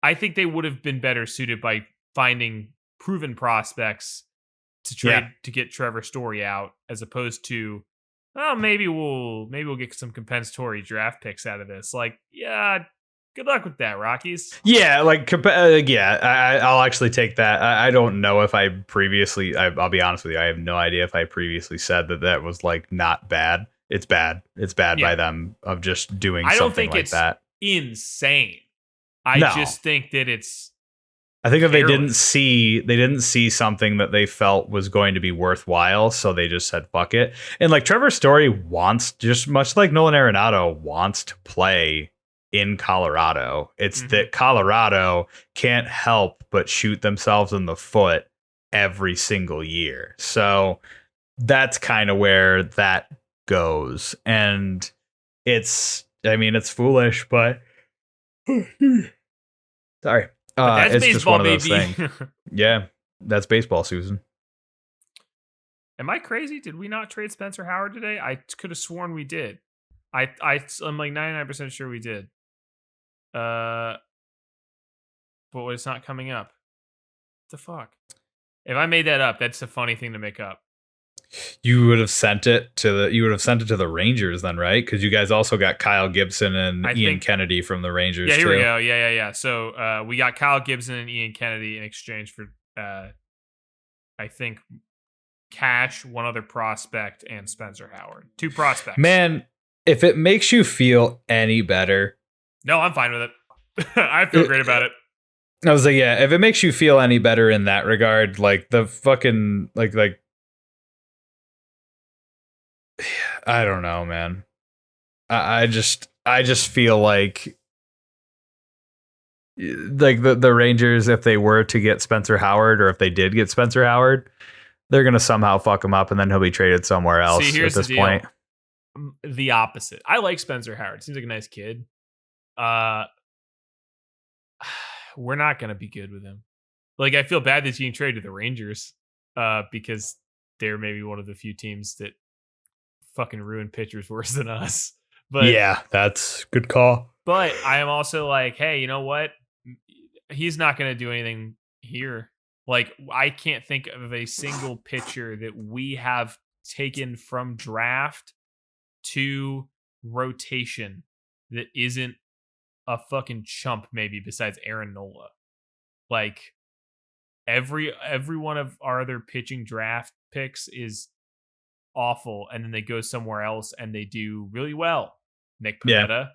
I think they would have been better suited by finding proven prospects to trade to get Trevor Story out, as opposed to, maybe we'll get some compensatory draft picks out of this. Good luck with that, Rockies. Yeah, I'll actually take that. I don't know if I previously, I'll be honest with you, I have no idea if I previously said that was not bad. It's bad. It's bad by them of just doing something like that. Insane. I just think that it's, I think that they didn't see something that they felt was going to be worthwhile, so they just said fuck it. And Trevor Story wants, just much like Nolan Arenado, wants to play in Colorado. It's that Colorado can't help but shoot themselves in the foot every single year. So that's kind of where that goes. And it's foolish, but sorry. That's it's baseball, just one of those baby. things. Yeah, that's baseball, Susan. Am I crazy? Did we not trade Spencer Howard today? I could have sworn we did. I'm like 99% sure we did. But it's not coming up. What the fuck? If I made that up, that's a funny thing to make up. You would have sent it to the Rangers then, right? Because you guys also got Kyle Gibson and Ian Kennedy from the Rangers. Yeah, here too. we go. Yeah. So we got Kyle Gibson and Ian Kennedy in exchange for I think cash, one other prospect, and Spencer Howard. 2 prospects. Man, if it makes you feel any better. No, I'm fine with it. I feel great about it. I was like, yeah, if it makes you feel any better in that regard, like the fucking like I don't know, man. I just feel like the Rangers, if they were to get Spencer Howard, or if they did get Spencer Howard, they're gonna somehow fuck him up, and then he'll be traded somewhere else. See, here's at this the deal. point. The opposite. I like Spencer Howard. Seems like a nice kid. We're not gonna be good with him. Like, I feel bad that he's getting traded to the Rangers, because they're maybe one of the few teams that fucking ruin pitchers worse than us. But yeah, that's good call. But I am also like, hey, you know what? He's not going to do anything here. Like, I can't think of a single pitcher that we have taken from draft to rotation that isn't a fucking chump, maybe, besides Aaron Nola. Like, every one of our other pitching draft picks is awful, and then they go somewhere else and they do really well. Nick Pivetta,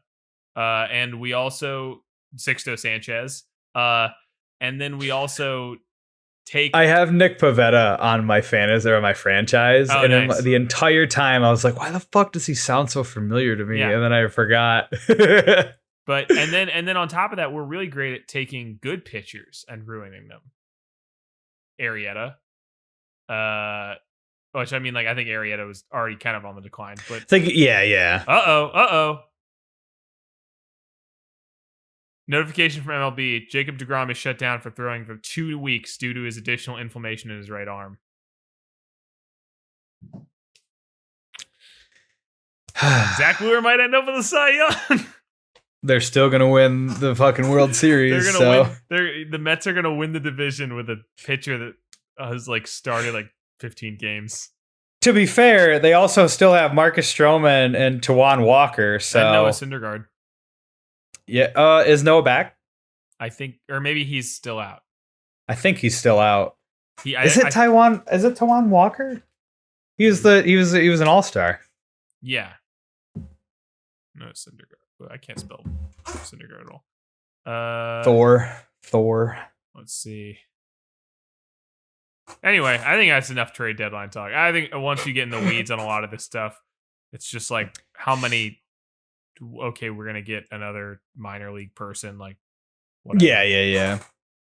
and we also Sixto Sanchez, and then we also take. I have Nick Pivetta on my fantasy or my franchise, and nice. the entire time I was like, "Why the fuck does he sound so familiar to me?" Yeah. And then I forgot. But and then on top of that, we're really great at taking good pitchers and ruining them. Arrieta, which, I mean, like, I think Arrieta was already kind of on the decline, but it's like, yeah. Uh-oh. Notification from MLB: Jacob deGrom is shut down for throwing for 2 weeks due to his additional inflammation in his right arm. Zach Wheeler might end up with a Cy Young. They're still gonna win the fucking World Series. They're gonna win. The Mets are gonna win the division with a pitcher that has like started like 15 games. To be fair, they also still have Marcus Stroman and Tawan Walker. So and Noah Syndergaard. Yeah, is Noah back? I think, or maybe he's still out. I think he's still out. Is it Tawan Walker? He was an all-star. Yeah. No, Syndergaard. I can't spell Syndergaard at all. Thor. Let's see. Anyway, I think that's enough trade deadline talk. I think once you get in the weeds on a lot of this stuff, it's just like, how many? Okay, we're gonna get another minor league person. Like, whatever. Yeah.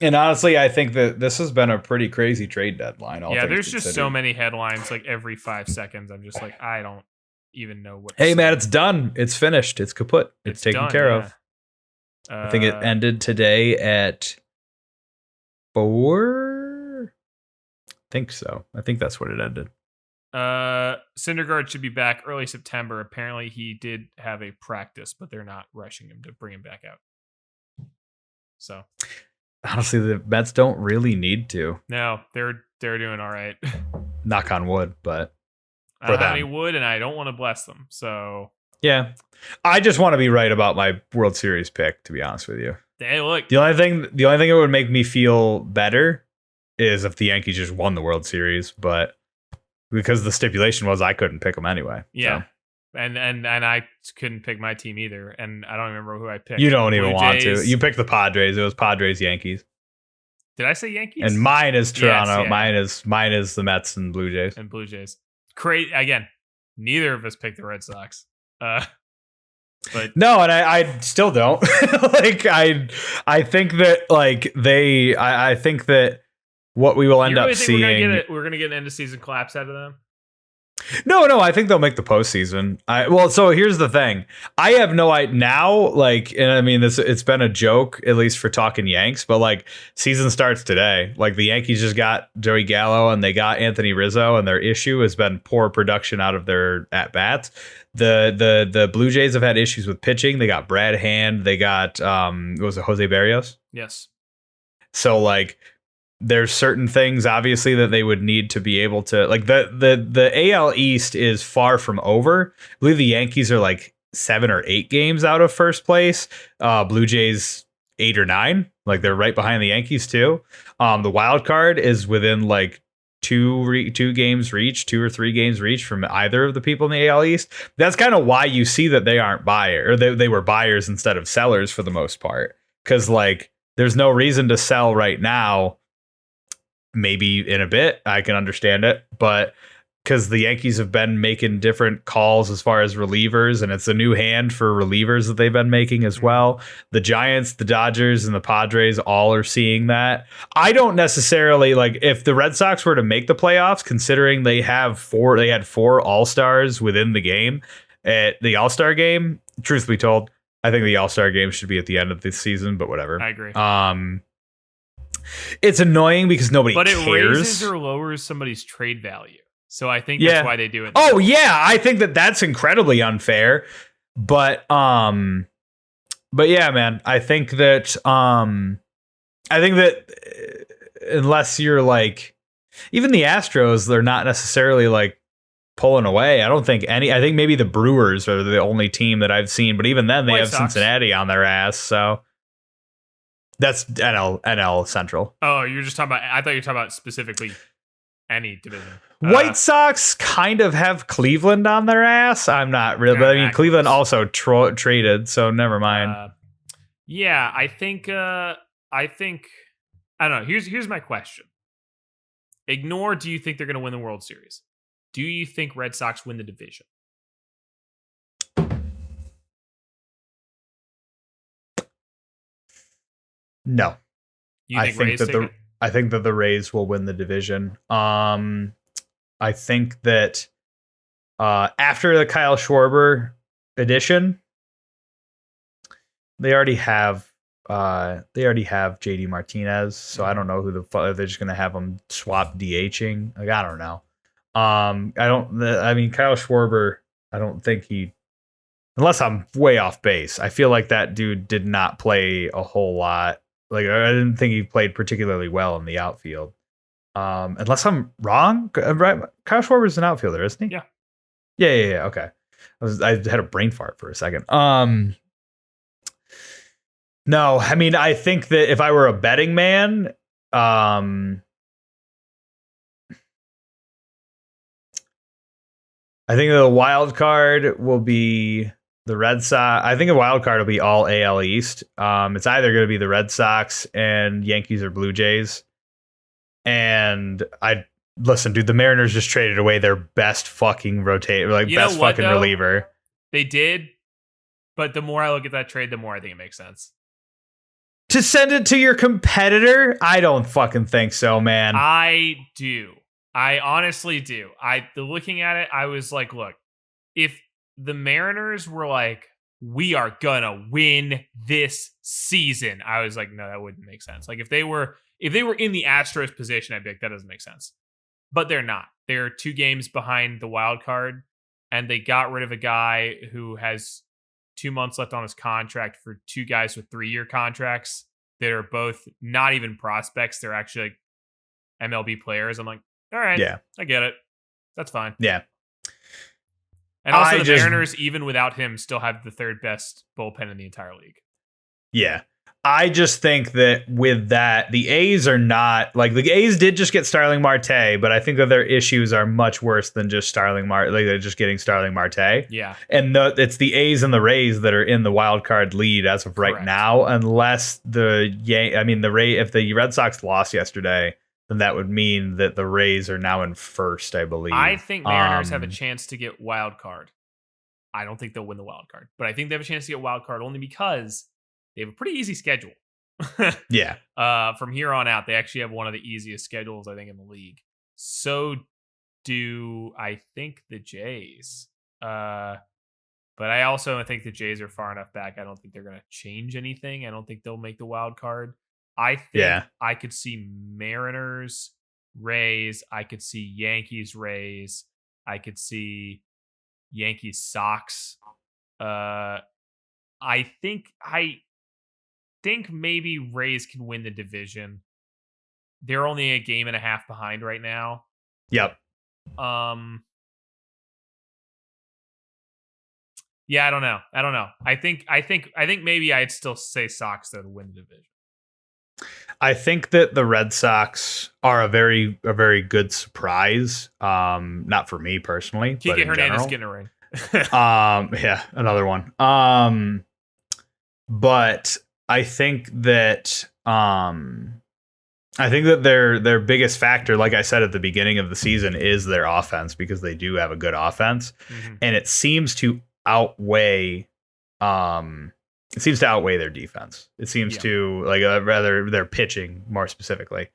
And honestly, I think that this has been a pretty crazy trade deadline. There's just so many headlines. Like, every 5 seconds, I'm just like, I don't even know what. Hey, man, it's done. It's finished. It's kaput. It's taken done, care of. I think it ended today at 4. I think so. I think that's what it ended. Syndergaard should be back early September. Apparently, he did have a practice, but they're not rushing him to bring him back out. So, honestly, the Mets don't really need to. No, they're doing all right. Knock on wood, but I don't have any wood, and I don't want to bless them. So, yeah, I just want to be right about my World Series pick. To be honest with you, hey, look, the only thing that would make me feel better is if the Yankees just won the World Series, but because the stipulation was I couldn't pick them anyway. Yeah. So. And I couldn't pick my team either, and I don't remember who I picked. You don't even want to. You picked the Padres. It was Padres Yankees. Did I say Yankees? And mine is Toronto. Yes, yeah. Mine is the Mets and Blue Jays. And Blue Jays. Great. Again, neither of us picked the Red Sox. But no, and I still don't. Like I think that I think that what we will end up seeing, we're gonna get an end of season collapse out of them. No, I think they'll make the postseason. So here's the thing. I have no idea now, like, and I mean, it's been a joke, at least for talking Yanks, but like, season starts today. Like, the Yankees just got Joey Gallo and they got Anthony Rizzo, and their issue has been poor production out of their at-bats. The Blue Jays have had issues with pitching. They got Brad Hand. They got, what was it, Jose Barrios? Yes. So, like, there's certain things obviously that they would need to be able to, like, the AL East is far from over. I believe the Yankees are like 7 or 8 games out of first place. Blue Jays 8 or 9. Like, they're right behind the Yankees too. The wild card is within like 2 games reach, 2 or 3 games reach from either of the people in the AL East. That's kind of why you see that they aren't buyers, or they were buyers instead of sellers for the most part. Because, like, there's no reason to sell right now. Maybe in a bit, I can understand it, but because the Yankees have been making different calls as far as relievers, and it's a new hand for relievers that they've been making as well. The Giants, the Dodgers, and the Padres all are seeing that. I don't necessarily, like, if the Red Sox were to make the playoffs, considering they had 4 All-Stars within the game at the All-Star game. Truth be told, I think the All-Star game should be at the end of this season, but whatever. I agree. It's annoying because nobody cares. But it raises or lowers somebody's trade value. So I think that's why they do it. Oh, yeah. I think that's incredibly unfair. But yeah, man, I think that unless you're like, even the Astros, they're not necessarily like pulling away. I think maybe the Brewers are the only team that I've seen, but even then they have Cincinnati on their ass. So that's NL Central. Oh, you're just talking about, I thought you were talking about specifically any division. White Sox kind of have Cleveland on their ass. I'm not really, but I mean, Cleveland also traded, so never mind. Yeah, I think, I don't know. Here's my question. Ignore, do you think they're going to win the World Series? Do you think Red Sox win the division? No. I think that the Rays will win the division. I think that after the Kyle Schwarber edition, they already have JD Martinez, so I don't know who the fuck they're just gonna have them swap DHing. Like, I don't know. I mean, Kyle Schwarber, I don't think unless I'm way off base, I feel like that dude did not play a whole lot. Like, I didn't think he played particularly well in the outfield. Unless I'm wrong, right? Kyle Schwarber's an outfielder, isn't he? Yeah. Yeah. Okay. I had a brain fart for a second. No, I mean, I think that if I were a betting man, I think the wild card will be the Red Sox. I think a wild card will be all AL East. It's either going to be the Red Sox and Yankees or Blue Jays. And listen, dude, the Mariners just traded away their best fucking best fucking reliever. They did, but the more I look at that trade, the more I think it makes sense. To send it to your competitor? I don't fucking think so, man. I do. I honestly do. Looking at it, I was like, look, if the Mariners were like, we are gonna win this season, I was like, no, that wouldn't make sense. Like, if they were in the Astros position, I'd be like, that doesn't make sense. But they're not. They're 2 games behind the wild card, and they got rid of a guy who has 2 months left on his contract for 2 guys with 3-year contracts that are both not even prospects. They're actually like MLB players. I'm like, all right, yeah, I get it. That's fine. Yeah. And also the Mariners, even without him, still have the 3rd best bullpen in the entire league. Yeah. I just think that with that, the A's are not, like, the A's did just get Starling Marte, but I think that their issues are much worse than just Starling Marte. Like, they're just getting Starling Marte. Yeah. And it's the A's and the Rays that are in the wild card lead as of right now, unless if the Red Sox lost yesterday, then that would mean that the Rays are now in first, I believe. I think Mariners have a chance to get wild card. I don't think they'll win the wild card, but I think they have a chance to get wild card only because they have a pretty easy schedule. Yeah. From here on out, they actually have one of the easiest schedules, I think, in the league. So do, I think, the Jays. But I also think the Jays are far enough back. I don't think they're going to change anything. I don't think they'll make the wild card. I think I could see Mariners, Rays. I could see Yankees, Rays. I could see Yankees, Sox. I think maybe Rays can win the division. They're only a game and a half behind right now. Yep. Yeah, I don't know. I think maybe I'd still say Sox though to win the division. I think that the Red Sox are a very good surprise. Not for me personally, Kike but in Hernandez general. getting a ring. Yeah, another one. But I think that their biggest factor, like I said at the beginning of the season, is their offense, because they do have a good offense, and it seems to outweigh their defense. It seems to rather their pitching more specifically.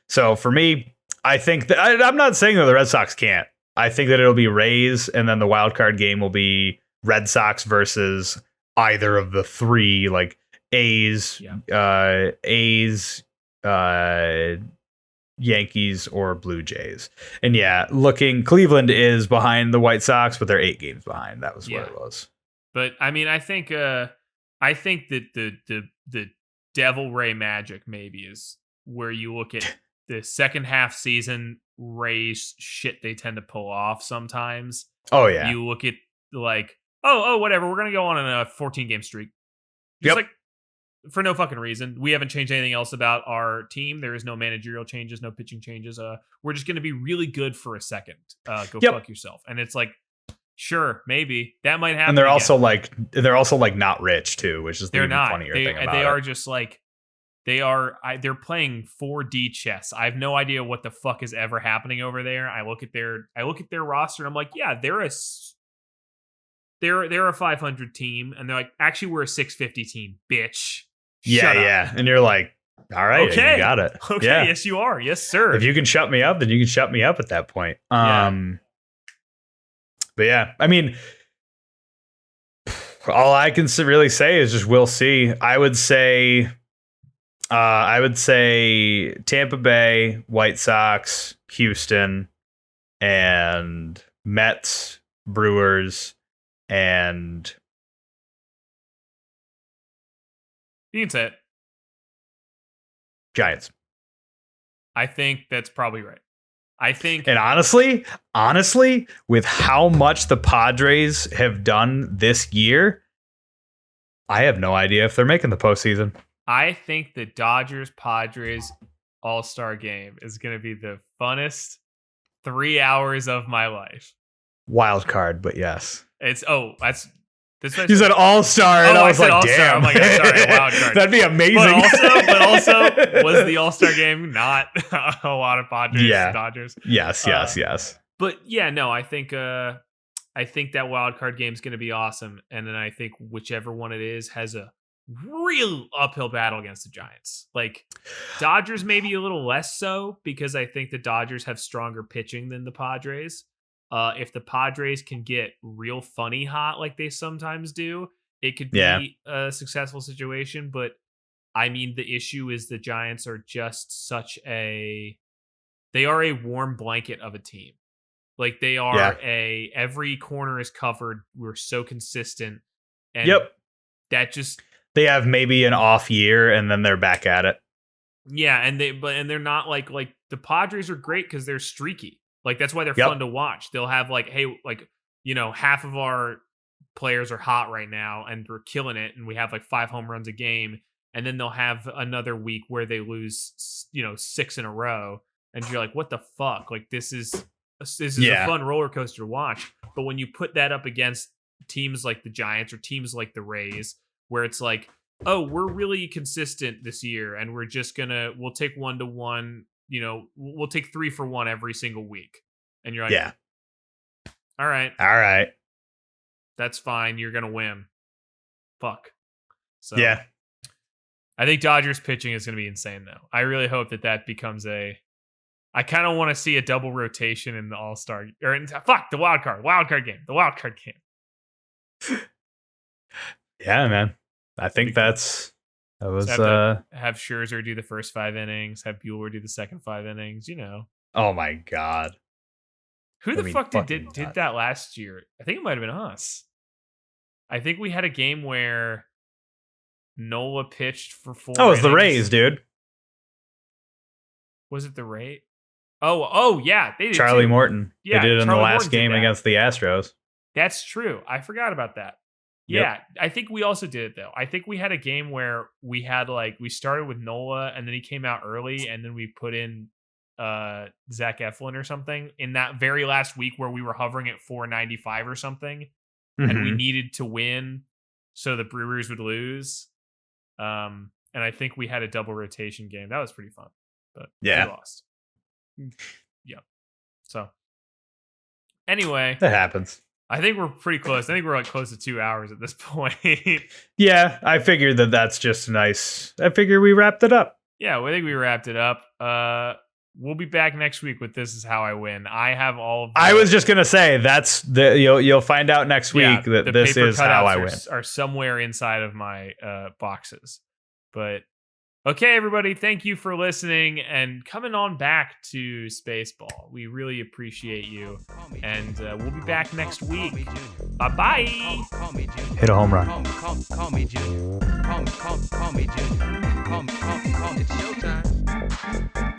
So for me, I think that I'm not saying that the Red Sox can't. I think that it'll be Rays, and then the wild card game will be Red Sox versus either of the three, like A's, Yankees, or Blue Jays. And Cleveland is behind the White Sox, but they're 8 games behind. That was what it was. But I mean, I think that the Devil Ray magic maybe is where you look at the second half season Rays shit they tend to pull off sometimes. Oh yeah. You look at like, whatever, we're gonna go on a 14-game streak. Just like for no fucking reason. We haven't changed anything else about our team. There is no managerial changes, no pitching changes. We're just gonna be really good for a second. Go fuck yourself. And it's like, sure, maybe that might happen. And they're also like not rich too, which is the funnier thing about it. They are just like they're playing 4D chess. I have no idea what the fuck is ever happening over there. I look at their roster and I'm like, yeah, they're a 500 team, and they're like, actually, we're a 650 team, bitch. Shut up. And you're like, all right, okay, you got it. Okay, yes, you are. Yes, sir. If you can shut me up, then you can shut me up at that point. But yeah, I mean, all I can really say is just we'll see. I would say Tampa Bay, White Sox, Houston, and Mets, Brewers, and you can say it. Giants. I think that's probably right. And honestly, with how much the Padres have done this year, I have no idea if they're making the postseason. I think the Dodgers-Padres All-Star game is going to be the funnest 3 hours of my life. Wild card, but yes. You said All-Star, and I was like, All-Star. damn. I'm like, I'm sorry, wild card. That'd be amazing. But also, was the All-Star game not a lot of Padres and Dodgers? Yes. But yeah, no, I think that wild card game is going to be awesome, and then I think whichever one it is has a real uphill battle against the Giants. Like Dodgers maybe a little less so, because I think the Dodgers have stronger pitching than the Padres. If the Padres can get real funny hot like they sometimes do, it could be a successful situation. But I mean, the issue is the Giants are just they are a warm blanket of a team. Like they are every corner is covered. We're so consistent. And that just, they have maybe an off year and then they're back at it. Yeah. And they're not like the Padres are great because they're streaky. Like that's why they're fun to watch. They'll have like, hey, like, half of our players are hot right now and we're killing it. And we have like 5 home runs a game. And then they'll have another week where they lose, 6 in a row. And you're like, what the fuck? Like this is a fun roller coaster to watch. But when you put that up against teams like the Giants or teams like the Rays, where it's like, oh, we're really consistent this year and we'll take 1-1. We'll take 3 for 1 every single week. And you're like, all right. That's fine. You're going to win. Fuck. So I think Dodgers pitching is going to be insane though. I really hope that becomes a I kind of want to see a double rotation in the All-Star or the wild card game. Yeah, man. I think that was have Scherzer do the first 5 innings, have Buehler do the second 5 innings, Oh my god. Who the fuck did that last year? I think it might have been us. I think we had a game where Nola pitched for 4 Oh, it was innings. the Rays, dude. Was it the Rays? Oh, yeah. They did Charlie too. Morton. Yeah, they did it in Charlie the last Morton game against the Astros. That's true. I forgot about that. Yep. Yeah, I think we also did it, though. I think we had a game where we started with Nola, and then he came out early, and then we put in Zach Eflin or something in that very last week where we were hovering at 495 or something, and we needed to win so the Brewers would lose. And I think we had a double rotation game. That was pretty fun, but we lost. Yeah. So anyway, that happens. I think we're pretty close. I think we're like close to 2 hours at this point. Yeah, I figured that's just nice. I figure we wrapped it up. Yeah, I think we wrapped it up. We'll be back next week with This Is How I Win. I have all of I was just gonna say you'll find out next week that This Is How I Win are somewhere inside of my boxes. But okay, everybody, thank you for listening and coming on back to SpaceBall. We really appreciate you, and we'll be back next week. Bye-bye. Hit a home run. Call me Junior. Call me Junior. Call me. It's showtime.